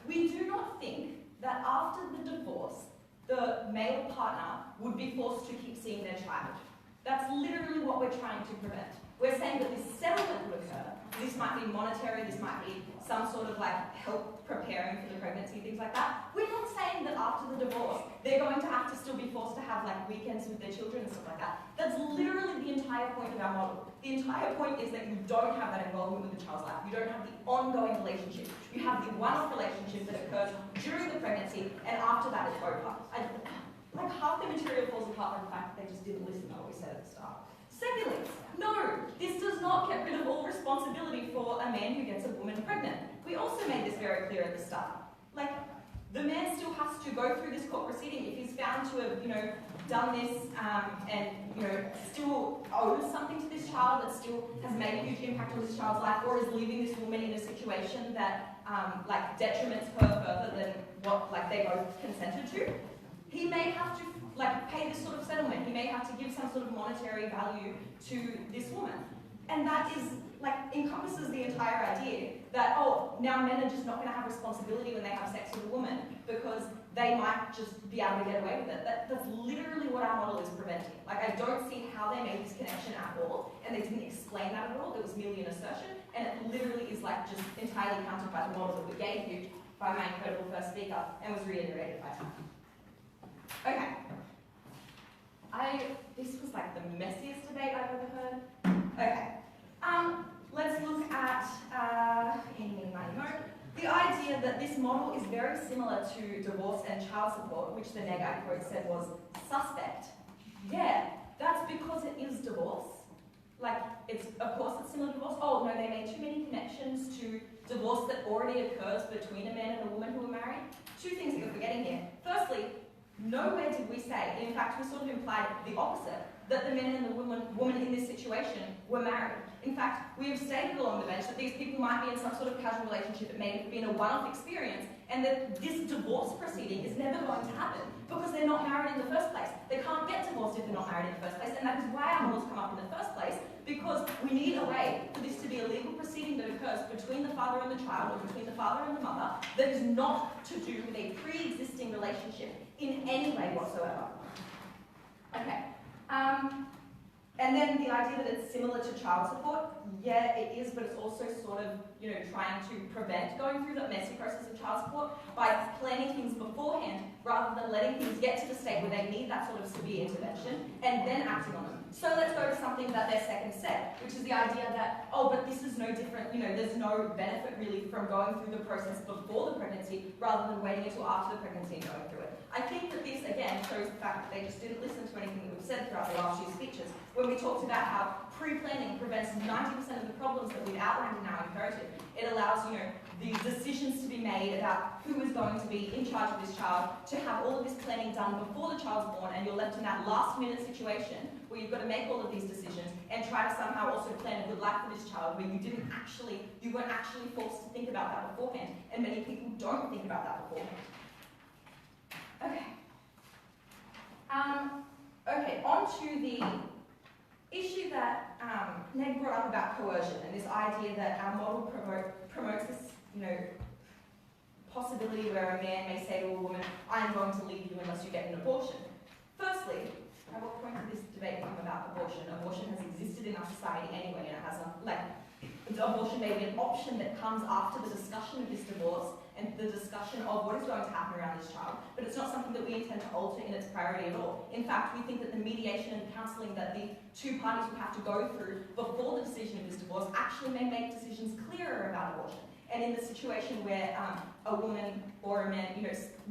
we do not think that after the divorce, the male partner would be forced to keep seeing their child. That's literally what we're trying to prevent. We're saying that this settlement would occur. This might be monetary, this might be some sort of like help preparing for the pregnancy, things like that. We're not saying that after the divorce, they're going to have to still be forced to have like weekends with their children and stuff like that. That's literally the entire point of our model. The entire point is that you don't have that involvement with the child's life. You don't have the ongoing relationship. You have the one-off relationship that occurs during the pregnancy, and after that it's over. Like half the material falls apart from the fact that they just didn't listen to what we said at the start. Secondly, no, this does not get rid of all responsibility for a man who gets a woman pregnant. We also made this very clear at the start. Like, the man still has to go through this court proceeding if he's found to have, done this and, still owes something to this child that still has made a huge impact on this child's life, or is leaving this woman in a situation that, detriments her further than what, they both consented to. He may have to pay this sort of settlement. He may have to give some sort of monetary value to this woman. And that is, encompasses the entire idea that, now men are just not going to have responsibility when they have sex with a woman because they might just be able to get away with it. That's literally what our model is preventing. I don't see how they made this connection at all, and they didn't explain that at all. It was merely an assertion, and it literally is just entirely countered by the model that we gave you by my incredible first speaker, and was reiterated by Tamana. Okay. This was the messiest debate I've ever heard. Okay. Let's look at, the idea that this model is very similar to divorce and child support, which the neg I quote said was suspect. Yeah, that's because it is divorce. Of course it's similar to divorce. Oh, no, they made too many connections to divorce that already occurs between a man and a woman who are married. Two things that you're forgetting here. Firstly, nowhere did we say, in fact we sort of implied the opposite, that the man and the woman in this situation were married. In fact, we have stated along the bench that these people might be in some sort of casual relationship, it may have been a one-off experience, and that this divorce proceeding is never going to happen because they're not married in the first place. They can't get divorced if they're not married in the first place, and that is why our models come up in the first place, because we need a way for this to be a legal proceeding that occurs between the father and the child, or between the father and the mother, that is not to do with a pre-existing relationship in any way whatsoever. Okay. And then the idea that it's similar to child support, yeah, it is, but it's also sort of, trying to prevent going through the messy process of child support by planning things beforehand rather than letting things get to the state where they need that sort of severe intervention and then acting on them. So let's go to something that their second said, which is the idea that, oh, but this is no different, there's no benefit really from going through the process before the pregnancy rather than waiting until after the pregnancy and going through it. I think that this, again, shows the fact that they just didn't listen to anything that we've said throughout the last few speeches, when we talked about how pre-planning prevents 90% of the problems that we've outlined in our imperative. It allows, the decisions to be made about who is going to be in charge of this child, to have all of this planning done before the child's born, and you're left in that last-minute situation where you've got to make all of these decisions and try to somehow also plan a good life for this child where you weren't actually forced to think about that beforehand, and many people don't think about that beforehand. Okay. Okay, on to the issue that Neg brought up about coercion and this idea that our model promotes this, possibility where a man may say to a woman, I am going to leave you unless you get an abortion. Firstly, at what point did this debate come about abortion? Abortion has existed in our society anyway, and it has abortion may be an option that comes after the discussion of this divorce and the discussion of what is going to happen around this child, but it's not something that we intend to alter in its priority at all. In fact, we think that the mediation and counselling that the two parties would have to go through before the decision of this divorce actually may make decisions clearer about abortion. And in the situation where a woman or a man,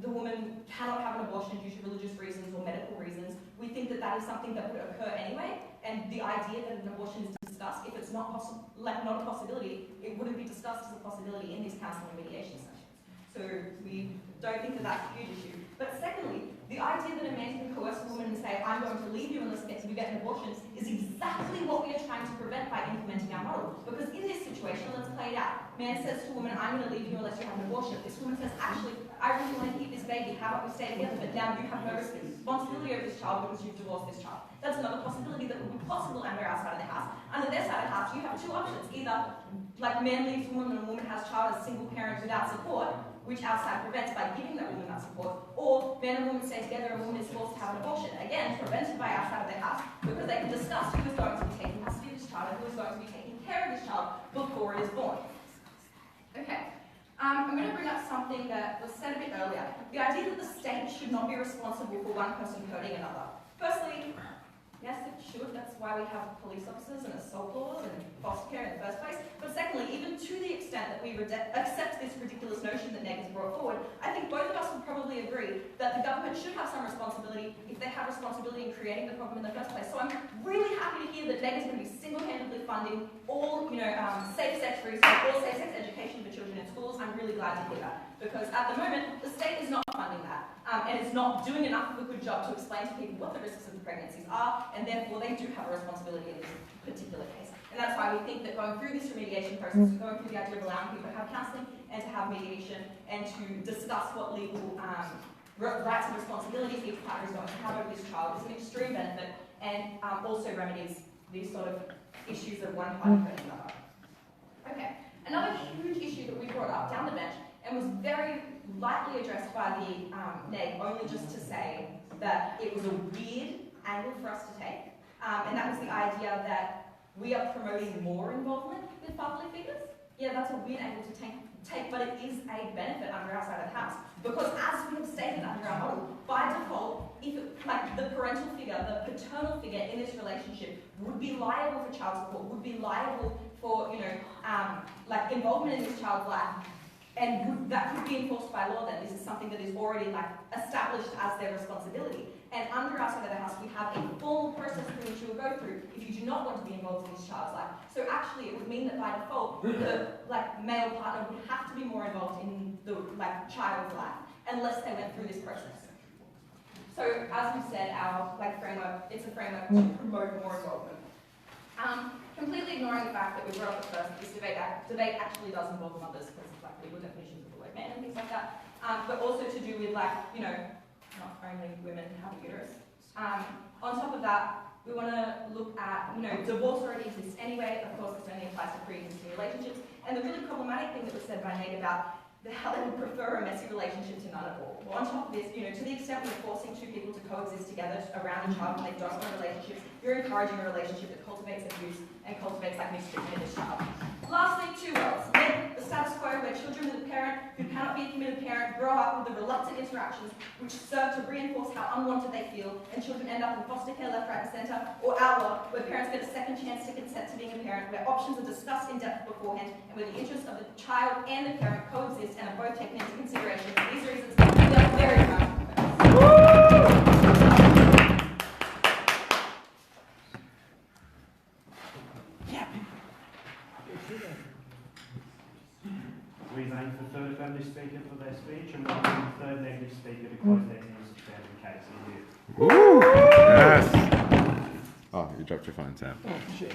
the woman cannot have an abortion due to religious reasons or medical reasons, we think that that is something that would occur anyway. And the idea that an abortion is discussed, if it's not a possibility, it wouldn't be discussed as a possibility in these counselling and mediation sessions. So we don't think that that's a huge issue. But secondly, the idea that a man can coerce a woman and say, I'm going to leave you unless you get an abortion, is exactly what we are trying to prevent by implementing our model. Because in this situation, let's play it out. Man says to a woman, I'm going to leave you unless you have an abortion. This woman says, actually, I really want to keep this baby. How about we stay together? But now you have no responsibility over this child because you've divorced this child. That's another possibility that would be possible under our side of the house. Under their side of the house, you have two options. Either, man leaves a woman and a woman has a child as a single parent without support, which our side prevents by giving that woman that support, or man and woman stay together and a woman is forced to have an abortion. Again, prevented by our side of the house, because they can discuss who is going to be taking custody of this child and who is going to be taking care of this child before it is born. Okay. I'm going to bring up something that was said a bit earlier. The idea that the state should not be responsible for one person hurting another. Firstly, yes, it should. That's why we have police officers and assault laws and foster care in the first place. But secondly, even to the extent that we accept this ridiculous notion that Neg has brought forward, I think both of us would probably agree that the government should have some responsibility if they have responsibility in creating the problem in the first place. So I'm really happy to hear that Neg is going to be single-handedly funding all, safe-sex research, all safe-sex education for children in schools. I'm really glad to hear that. Because at the moment, the state is not funding that. And it's not doing enough of a good job to explain to people what the risks of the pregnancies are, and therefore they do have a responsibility in this particular case. And that's why we think that going through this remediation process, going through the idea of allowing people to have counselling and to have mediation and to discuss what legal rights and responsibilities each partner is going to have over this child is an extreme benefit, and also remedies these sort of issues of one party hurting another. Okay, another huge issue that we brought up down the bench and was very lightly addressed by the Neg, only just to say that it was a weird angle for us to take, and that was the idea that we are promoting more involvement with fatherly figures. Yeah, that's a weird angle to take, but it is a benefit under our side of the house. Because as we have stated under our model, by default, if the parental figure, the paternal figure in this relationship would be liable for child support, would be liable for, involvement in this child's life, and that could be enforced by law then. This is something that is already established as their responsibility. And under our side of the house, we have a formal process through which you will go through if you do not want to be involved in this child's life. So actually, it would mean that by default, the male partner would have to be more involved in the child's life, unless they went through this process. So as we said, our framework, it's a framework to promote more involvement. Completely ignoring the fact that we brought up at first, this debate actually does involve mothers because of legal definitions of the word man and things like that, but also to do with not only women have a uterus. On top of that, we want to look at, divorce already exists anyway. Of course, this only applies to pre-existing relationships. And the really problematic thing that was said by Nate about how they would prefer a messy relationship to none at all. Well, on top of this, to the extent we're forcing two people to coexist together around a child when they don't want relationships, you're encouraging a relationship that cultivates abuse and cultivates mistreatment of this child. Lastly, 2 words. The status quo where children with a parent who cannot be a committed parent grow up with the reluctant interactions which serve to reinforce how unwanted they feel, and children end up in foster care left, right and centre, or our lot, where parents get a second chance to consent to being a parent, where options are discussed in depth beforehand, and where the interests of the child and the parent coexist and are both taken into consideration. For these reasons, we are very proud. We thank the third family speaker for their speech and welcome the third negative speaker to close their hearings to stand in case of you. Woo! Yes! Oh, you dropped your phone, Sam. Oh, shit.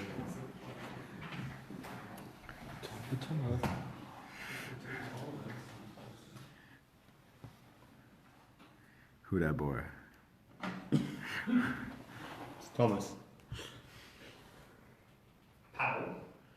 Who that boy? It's Thomas. Panel.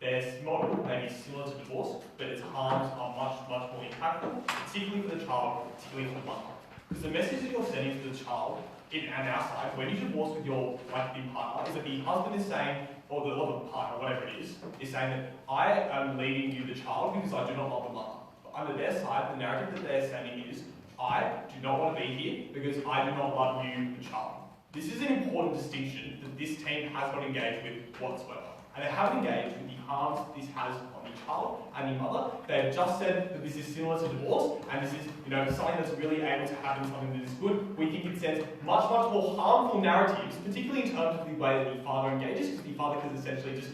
Their model may be similar to divorce, but its harms are much, much more impactful, particularly for the child, particularly for the mother. Because the message that you're sending to the child, on our side, when you divorce with your like-to-be partner, is that the husband is saying, or the partner, whatever it is saying that I am leaving you the child because I do not love the mother. But under their side, the narrative that they're sending is, I do not want to be here because I do not love you, the child. This is an important distinction that this team has not engaged with whatsoever. And they haven't engaged with the harms this has on the child and the mother. They've just said that this is similar to divorce, and this is, something that's really able to happen, something that is good. We think it sends much, much more harmful narratives, particularly in terms of the way that the father engages, because the father can essentially just,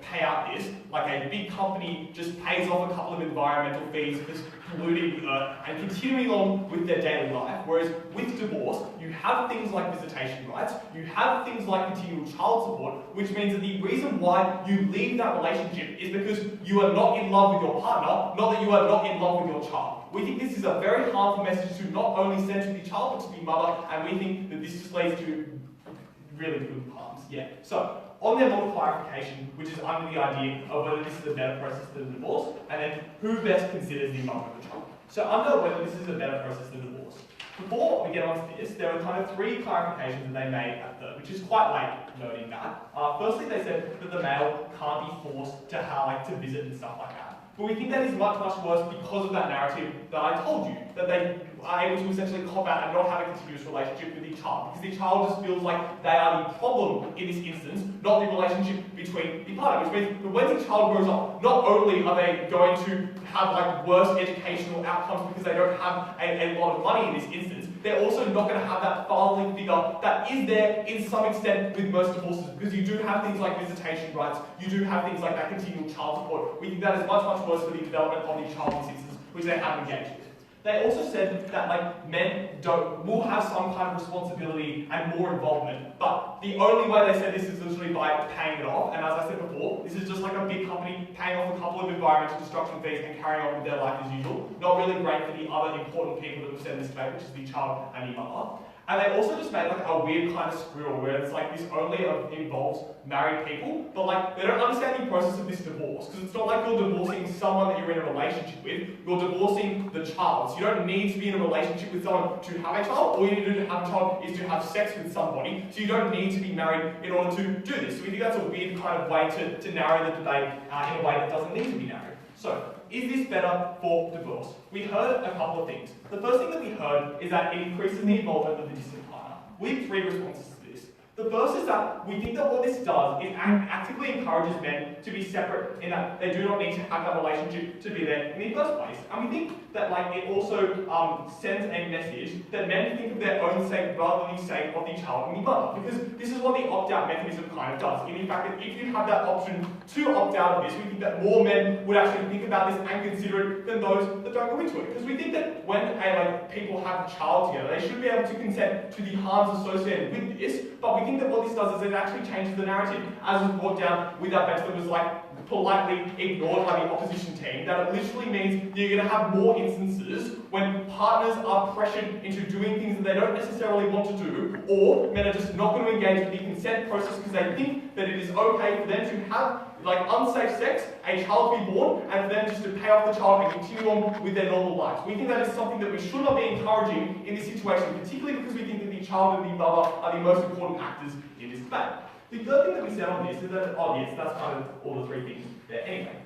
pay out this, like a big company just pays off a couple of environmental fees for polluting the earth and continuing on with their daily life. Whereas with divorce, you have things like visitation rights, you have things like continual child support, which means that the reason why you leave that relationship is because you are not in love with your partner, not that you are not in love with your child. We think this is a very harmful message to not only send to the child, but to the mother, and we think that this just leads to really good harms. Yeah. So, on their model clarification, which is under the idea of whether this is a better process than divorce, and then who best considers the mother of the child. So under whether this is a better process than divorce. Before we get on to this, there were kind of three clarifications that they made at third, which is quite late noting that. Firstly, they said that the male can't be forced to visit and stuff like that. But we think that is much, much worse because of that narrative that I told you, that they are able to essentially cop out and not have a continuous relationship with the child, because the child just feels like they are the problem in this instance, not the relationship between the partner, which means that when the child grows up, not only are they going to have worse educational outcomes because they don't have a lot of money in this instance, they're also not going to have that fatherly figure that is there in some extent with most divorces, because you do have things like visitation rights, you do have things like that continual child support. We think that is much, much worse for the development of the child in this instance, which they haven't engaged with. They also said that men will have some kind of responsibility and more involvement, but the only way they said this is literally by paying it off. And as I said before, this is just like a big company paying off a couple of environmental destruction fees and carrying on with their life as usual. Not really great for the other important people that we've said in this debate, which is the child and the mother. And they also just made a weird kind of squirrel where it's this only involves married people, but they don't understand the process of this divorce, because it's not like you're divorcing someone that you're in a relationship with, you're divorcing the child. So you don't need to be in a relationship with someone to have a child. All you need to do to have a child is to have sex with somebody, so you don't need to be married in order to do this. So we think that's a weird kind of way to narrow the debate in a way that doesn't need to be narrowed. So, is this better for divorce? We heard a couple of things. The first thing that we heard is that it increases the involvement of the distant partner. We have three responses to this. The first is that we think that what this does is actively encourages men to be separate, in that they do not need to have that relationship to be there in the first place. And we think that it also sends a message that men think of their own sake rather than the sake of the child and the mother. Because this is what the opt-out mechanism kind of does. In fact, that if you have that option to opt out of this, we think that more men would actually think about this and consider it than those that don't go into it. Because we think that when people have a child together, they should be able to consent to the harms associated with this, but we think that what this does is it actually changes the narrative, as was brought down with that bench that was politely ignored by the opposition team, that it literally means you're going to have more instances when partners are pressured into doing things that they don't necessarily want to do, or men are just not going to engage with the consent process because they think that it is okay for them to have unsafe sex, a child to be born, and for them just to pay off the child and continue on with their normal lives. We think that is something that we should not be encouraging in this situation, particularly because we think that the child and the mother are the most important actors in this debate. The third thing that we said on this is that, that's kind of all the three things. there anyway.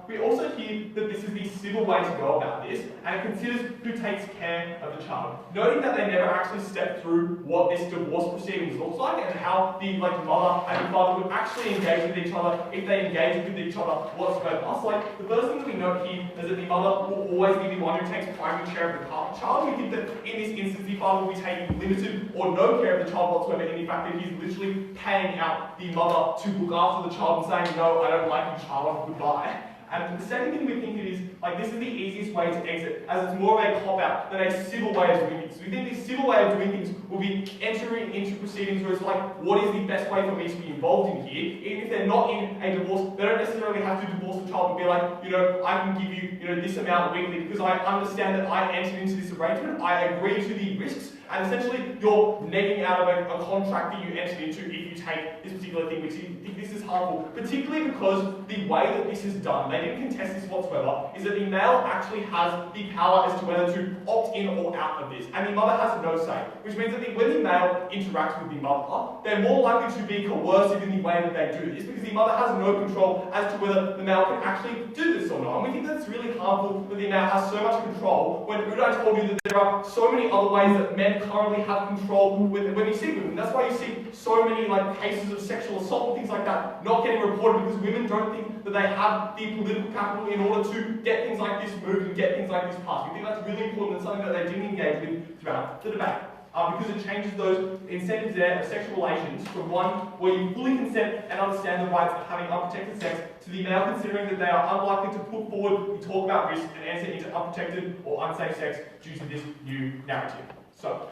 We also hear that this is the civil way to go about this, and it considers who takes care of the child, noting that they never actually step through what this divorce proceedings looks like and how the mother and the father would actually engage with each other if they engage with each other whatsoever. So the first thing that we note here is that the mother will always be the one who takes primary care of the child. We think that in this instance the father will be taking limited or no care of the child whatsoever, in the fact that he's literally paying out the mother to look after the child and saying, no, I don't like you, child, goodbye. And the second thing we think it is, this is the easiest way to exit, as it's more of a cop-out than a civil way of doing things. So we think the civil way of doing things will be entering into proceedings where it's what is the best way for me to be involved in here? Even if they're not in a divorce, they don't necessarily have to divorce the child and be I can give you, this amount weekly because I understand that I entered into this arrangement, I agree to the risks, and essentially you're negging out of a contract that you entered into if you take this particular thing, which you think this is harmful, particularly because the way that this is done, they didn't contest this whatsoever, is that the male actually has the power as to whether to opt in or out of this, and the mother has no say, which means that when the male interacts with the mother, they're more likely to be coercive in the way that they do this, because the mother has no control as to whether the male can actually do this or not. And we think that's really harmful that the male has so much control, when Udai told you that there are so many other ways that men currently have control when you see women. That's why you see so many cases of sexual assault and things like that not getting reported, because women don't think that they have the political capital in order to get things like this moved and get things like this passed. We think that's really important and something that they didn't engage with throughout the debate. Because it changes those incentives there of sexual relations from one where you fully consent and understand the rights of having unprotected sex to the male considering that they are unlikely to put forward and talk about risk and enter into unprotected or unsafe sex due to this new narrative. So,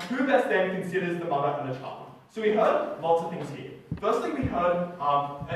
who best then considers the mother and the child? So we heard lots of things here. Firstly, we heard,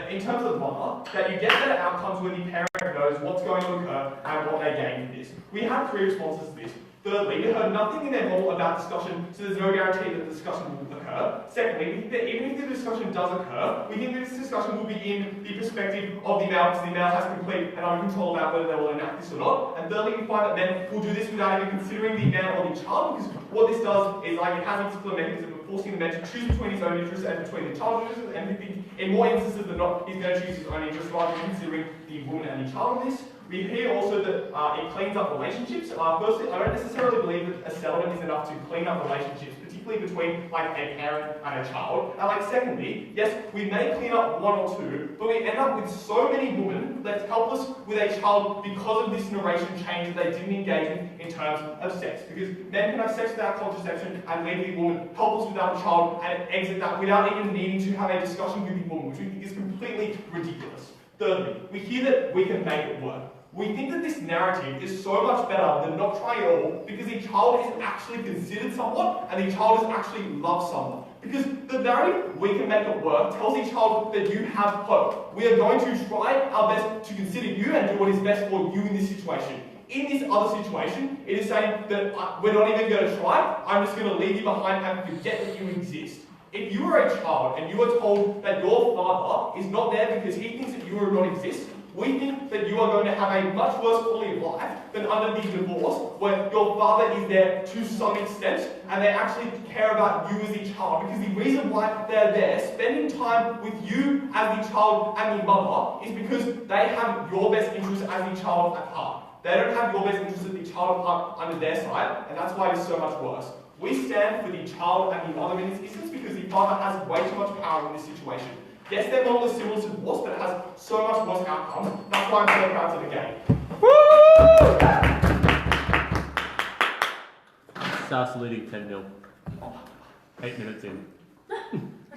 in terms of the mother, that you get better outcomes when the parent knows what's going to occur and what they gain from this. We had 3 responses to this. Thirdly, we heard nothing in their model about discussion, so there's no guarantee that the discussion will occur. Secondly, we think that even if the discussion does occur, we think that this discussion will be in the perspective of the male, because the male has complete and under control about whether they will enact this or not. And thirdly, we find that men will do this without even considering the man or the child, because what this does is it has a particular mechanism of forcing the man to choose between his own interests and between the child's interests, and we think in more instances than not, he's going to choose his own interests rather than considering the woman and the child in this. We hear also that it cleans up relationships. Firstly, I don't necessarily believe that a settlement is enough to clean up relationships, particularly between a parent and a child. And secondly, yes, we may clean up 1 or 2, but we end up with so many women left helpless with a child because of this narration change that they didn't engage in terms of sex. Because men can have sex without contraception and leave the woman helpless without a child and exit that without even needing to have a discussion with the woman, which we think is completely ridiculous. Thirdly, we hear that we can make it work. We think that this narrative is so much better than not trying at all, because the child is actually considered someone and the child is actually loved someone. Because the narrative, we can make it work, tells the child that you have hope. We are going to try our best to consider you and do what is best for you in this situation. In this other situation, it is saying that we're not even going to try, I'm just going to leave you behind and forget that you exist. If you are a child and you are told that your father is not there because he thinks that you do not exist, we think that you are going to have a much worse quality of life than under the divorce, where your father is there to some extent, and they actually care about you as a child. Because the reason why they're there, spending time with you as the child and the mother, is because they have your best interests as the child at heart. They don't have your best interests as the child at heart under their side, and that's why it is so much worse. We stand for the child and the mother in this instance because the father has way too much power in this situation. Yes, their model is similar to divorce, but it has so much worse outcomes. That's why I'm so proud to the game. Woo! South leading 10-0. 8 minutes in.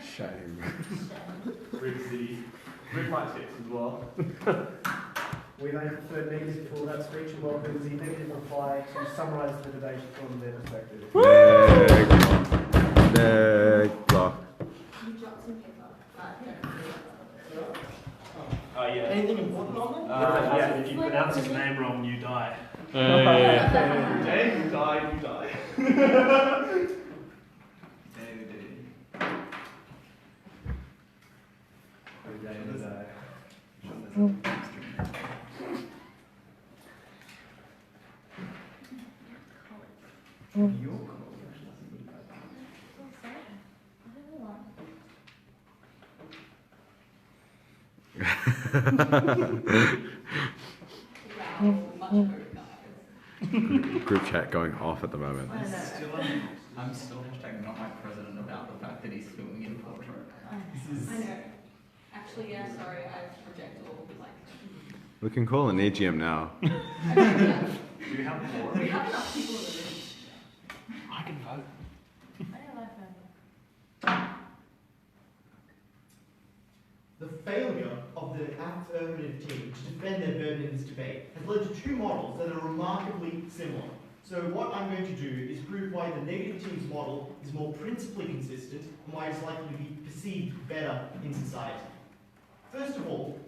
Shame. Rip my tips as well. We may prefer negative for that speech and welcome the negative reply to summarise the debate from their perspective. Anything important on that? Yeah, if you pronounce his name wrong, you die. Udai, you die, you die. Your call. Group chat going off at the moment. I'm still hashtag not my president about the fact that he's filming in portrait. I know. Actually, yeah, sorry, I project all like. We can call an AGM now. Do you have more? We have enough people in the room. I can vote. I don't like voting. The failure of the Affirmative team to defend their burden in this debate has led to two models that are remarkably similar. So what I'm going to do is prove why the negative team's model is more principally consistent and why it's likely to be perceived better in society. First of all,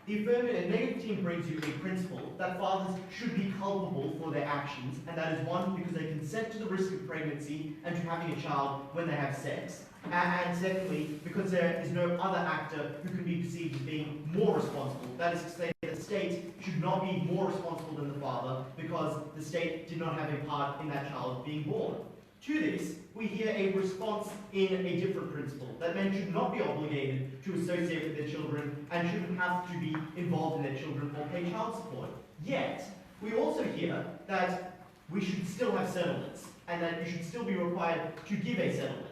the affirmative negative team brings you a principle that fathers should be culpable for their actions, and that is one, because they consent to the risk of pregnancy and to having a child when they have sex. And secondly, because there is no other actor who can be perceived as being more responsible. That is to say that the state should not be more responsible than the father because the state did not have a part in that child being born. To this, we hear a response in a different principle, that men should not be obligated to associate with their children and shouldn't have to be involved in their children or pay child support. Yet, we also hear that we should still have settlements and that you should still be required to give a settlement.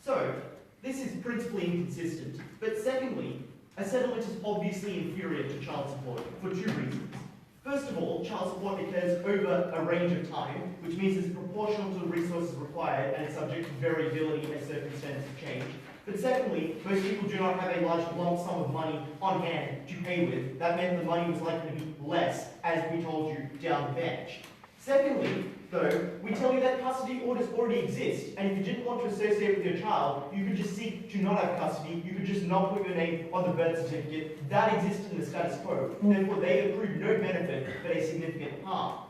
So, this is principally inconsistent. But secondly, a settlement is obviously inferior to child support for two reasons. First of all, child support occurs over a range of time, which means it's proportional to the resources required and it's subject to variability as circumstances change. But secondly, most people do not have a large lump sum of money on hand to pay with. That meant the money was likely to be less, as we told you down the bench. Secondly, though, we tell you that custody orders already exist, and if you didn't want to associate with your child, you could just seek to not have custody, you could just not put your name on the birth certificate. That exists in the status quo. Therefore, they accrued no benefit, but a significant harm.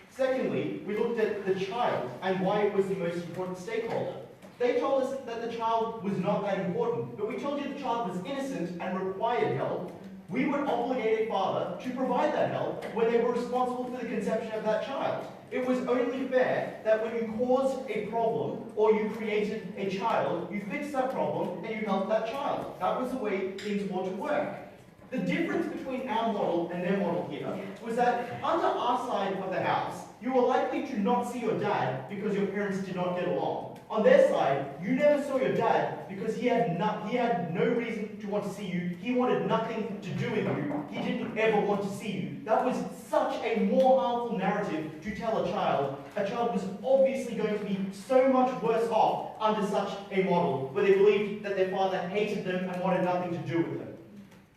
Secondly, we looked at the child and why it was the most important stakeholder. They told us that the child was not that important, but we told you the child was innocent and required help. We would obligate a father to provide that help when they were responsible for the conception of that child. It was only fair that when you caused a problem or you created a child, you fixed that problem and you helped that child. That was the way things ought to work. The difference between our model and their model here was that under our side of the house, you were likely to not see your dad because your parents did not get along. On their side, you never saw your dad because he had no reason to want to see you. He wanted nothing to do with you. He didn't ever want to see you. That was such a more harmful narrative to tell a child. A child was obviously going to be so much worse off under such a model, where they believed that their father hated them and wanted nothing to do with them.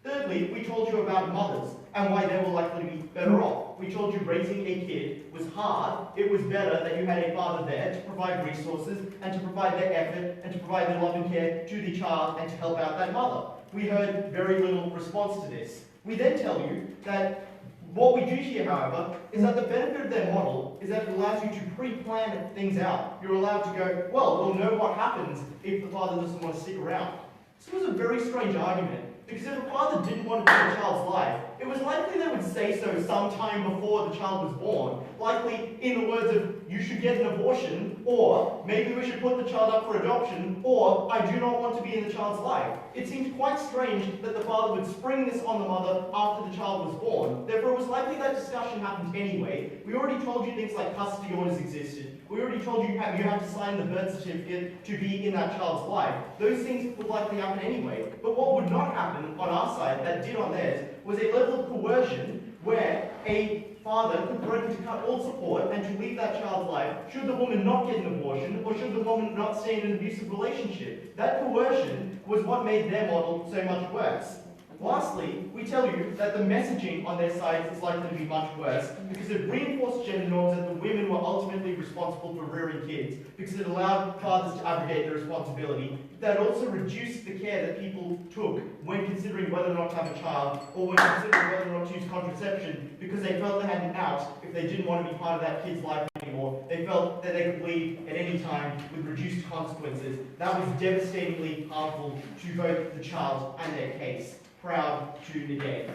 Thirdly, we told you about mothers and why they were likely to be better off. We told you raising a kid was hard. It was better that you had a father there to provide resources and to provide their effort and to provide their love and care to the child and to help out that mother. We heard very little response to this. We then tell you that what we do here, however, is that the benefit of their model is that it allows you to pre-plan things out. You're allowed to go, well, we'll know what happens if the father doesn't want to stick around. This was a very strange argument. Because if a father didn't want to be in a child's life, it was likely they would say so sometime before the child was born. Likely in the words of, you should get an abortion, or maybe we should put the child up for adoption, or I do not want to be in the child's life. It seemed quite strange that the father would spring this on the mother after the child was born. Therefore, it was likely that discussion happened anyway. We already told you things like custody orders existed. We already told you you have to sign the birth certificate to be in that child's life. Those things would likely happen anyway. But what would not happen on our side, that did on theirs, was a level of coercion where a father could threaten to cut all support and to leave that child's life should the woman not get an abortion or should the woman not stay in an abusive relationship. That coercion was what made their model so much worse. Lastly, we tell you that the messaging on their sides is likely to be much worse because it reinforced gender norms that the women were ultimately responsible for rearing kids, because it allowed fathers to abrogate their responsibility. That also reduced the care that people took when considering whether or not to have a child or when considering whether or not to use contraception, because they felt they had an out if they didn't want to be part of that kid's life anymore. They felt that they could leave at any time with reduced consequences. That was devastatingly harmful to both the child and their case. Proud to negate.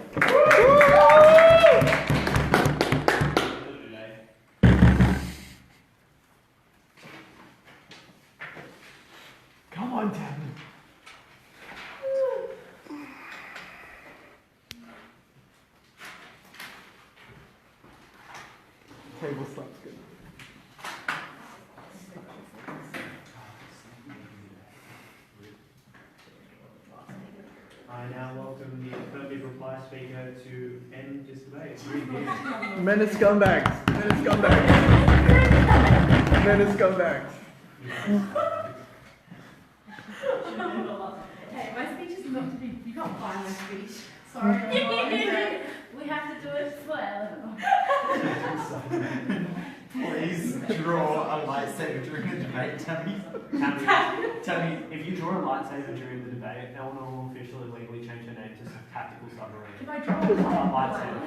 Come on, Tamana. Table slap's good. I now welcome the affirmative reply speaker to end this debate. Men are scumbags. Men are scumbags. Men are scumbags. Hey, my speech is not to be. You can't find my speech. Sorry. We have to do it for Ellen. Please draw a lightsaber during the debate, Tammy. Tammy, if you draw a lightsaber during the debate, Eleanor will officially legally change her name to Tactical Submarine. If I draw a Lightsaber.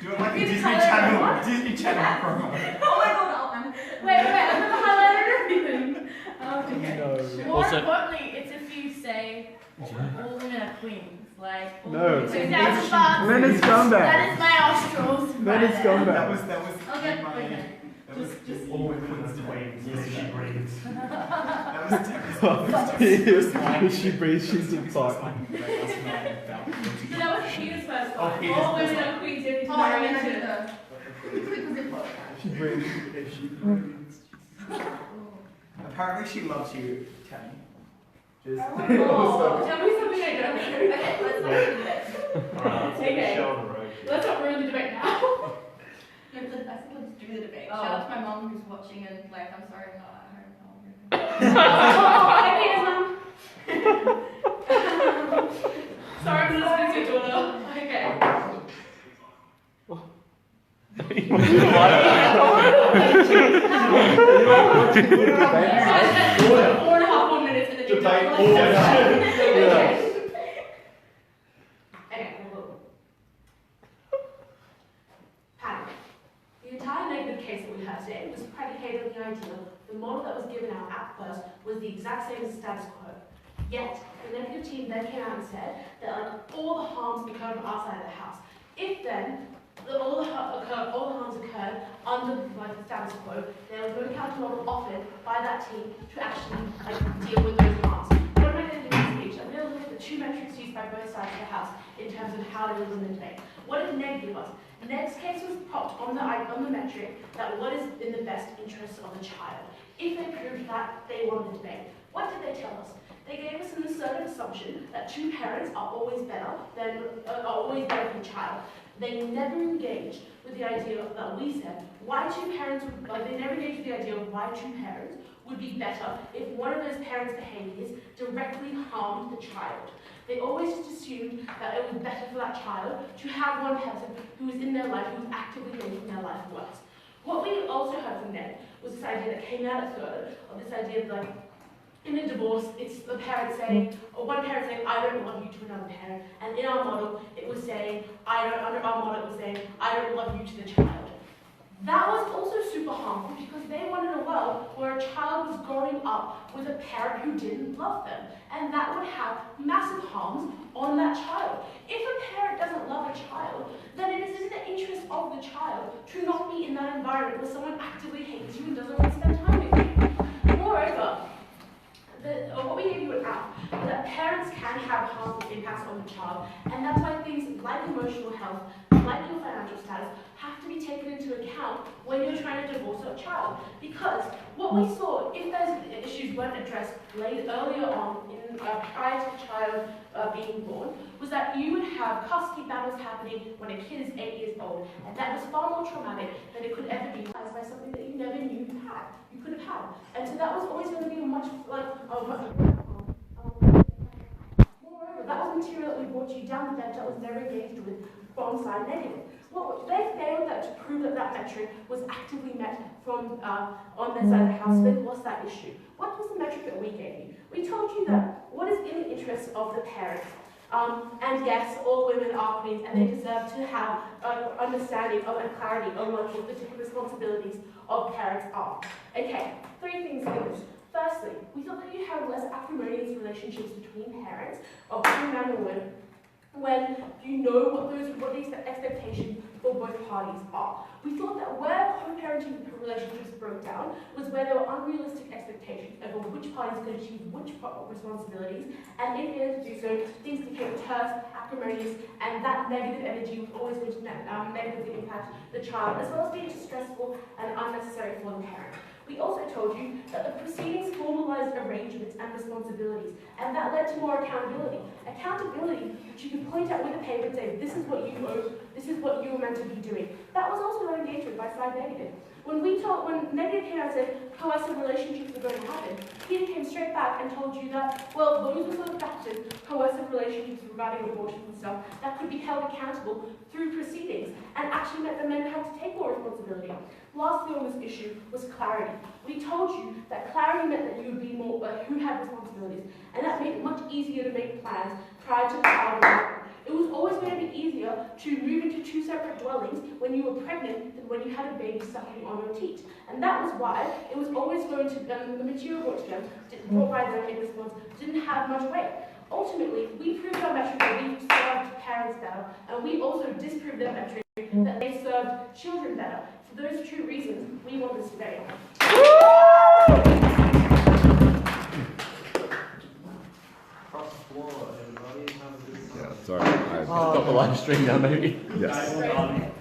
Do it like a Disney Channel promo. Oh my god, Wait, I'm gonna highlight everything. Okay. More Also- importantly, it's if you say all women are queens. Like, all No. women are that's fun. Men are scumbags. That is my nostrils. Men are scumbags. That was Okay, my, okay. that was Just All women are queens. Yes, she breathes. that was Tammy's If she breathes, she's in fuck. So that was Peter's first Oh, one. Peter's All first women one. are queens if you Oh, marry I'm into gonna She breathes. If she breathes. Apparently she loves you, Tammy. Just. Oh, tell me something I don't know. Okay, let's not do this. Alright, Okay. show on the road. Let's not ruin the debate now. No, I think let's do the debate. Shout out to my mom who's watching and like, I'm sorry I'm not at home. Hi, Peter's mom. Sorry, I'm listening to your daughter. Okay. Debate. 4.5 minutes and then you're done. Debate order. Okay, Panel. The entire negative case that we heard today was predicated on the idea the model that was given out at first was the exact same as the status quo. Yet, the negative team then came out and said that like, all the harms occurred on our side of the house. If then all the harms occurred under like, the status quo, there was no counter model offered by that team to actually like, deal with those harms. What am I going to do in this speech? I'm going to look at the two metrics used by both sides of the house in terms of how to win the debate. What did Ned give us? Ned's case was propped on the metric that what is in the best interest of the child. If they proved that, they won the debate. What did they tell us? They gave us an assertive assumption that two parents are always better for the child. They never engaged with the idea that we said why two parents they never engaged with the idea of why two parents would be better if one of those parents' behaviors directly harmed the child. They always just assumed that it was better for that child to have one person who was in their life, who was actively making their life worse. What we also heard from Ned was this idea that came out at third, of this idea of like, in a divorce, it's the parent saying, or one parent saying, I don't love you to another parent, and in our model, it was saying, under our model, it was saying, I don't love you to the child. That was also super harmful because they wanted a world where a child was growing up with a parent who didn't love them, and that would have massive harms on that child. If a parent doesn't love a child, then it is in the interest of the child to not be in that environment where someone actively hates you and doesn't want to spend time with you. Moreover, what we gave you an app, that parents can have harmful impacts on the child, and that's why things like emotional health, like your financial status, have to be taken into account when you're trying to divorce a child. Because what we saw, if those issues weren't addressed earlier on, prior to the child being born, was that you would have custody battles happening when a kid is 8 years old, and that was far more traumatic than it could ever be caused by something that you never knew you could have had. And so that was always going to be a much, moreover, that was material that we brought you down the bench that was never engaged with from side negative. Well, they failed to prove that that metric was actively met from on their side of the house. They lost that issue. What was the metric that we gave you? We told you that what is in the interest of the parents. And yes, all women are queens, and they deserve to have understanding of and clarity on what the particular responsibilities of parents are. Okay, 3 things in this. Firstly, we thought that you have less acrimonious relationships between parents, or between man and woman, when you know what the expectations for both parties are. We thought that where co-parents parenting relationships broke down was where there were unrealistic expectations over which parties could achieve which responsibilities, and if they had to do so, things became terse, acrimonious, and that negative energy was always going to negatively impact the child, as well as being stressful and unnecessary for the parent. We also told you that the proceedings formalized arrangements and responsibilities, and that led to more accountability. Accountability, which you could point out with a paper and say, this is what you owe, this is what you were meant to be doing. That was also not engaged with by side negative. When negative came out and said coercive relationships were going to happen, Peter came straight back and told you that, well, those were sort of factors, coercive relationships regarding abortion and stuff, that could be held accountable through proceedings, and actually meant the men had to take more responsibility. Lastly on this issue was clarity. We told you that clarity meant that you would be more who had responsibilities, and that made it much easier to make plans prior to the child being born. It was always going to be easier to move into 2 separate dwellings when you were pregnant than when you had a baby suckling on your teat. And that was why it was always going to, the material brought by them in response didn't have much weight. Ultimately, we proved our metric that we served parents better, and we also disproved their metric that they served children better. For those 2 reasons, we won this debate. Yeah, sorry. I Stop the live stream now, maybe. Yes.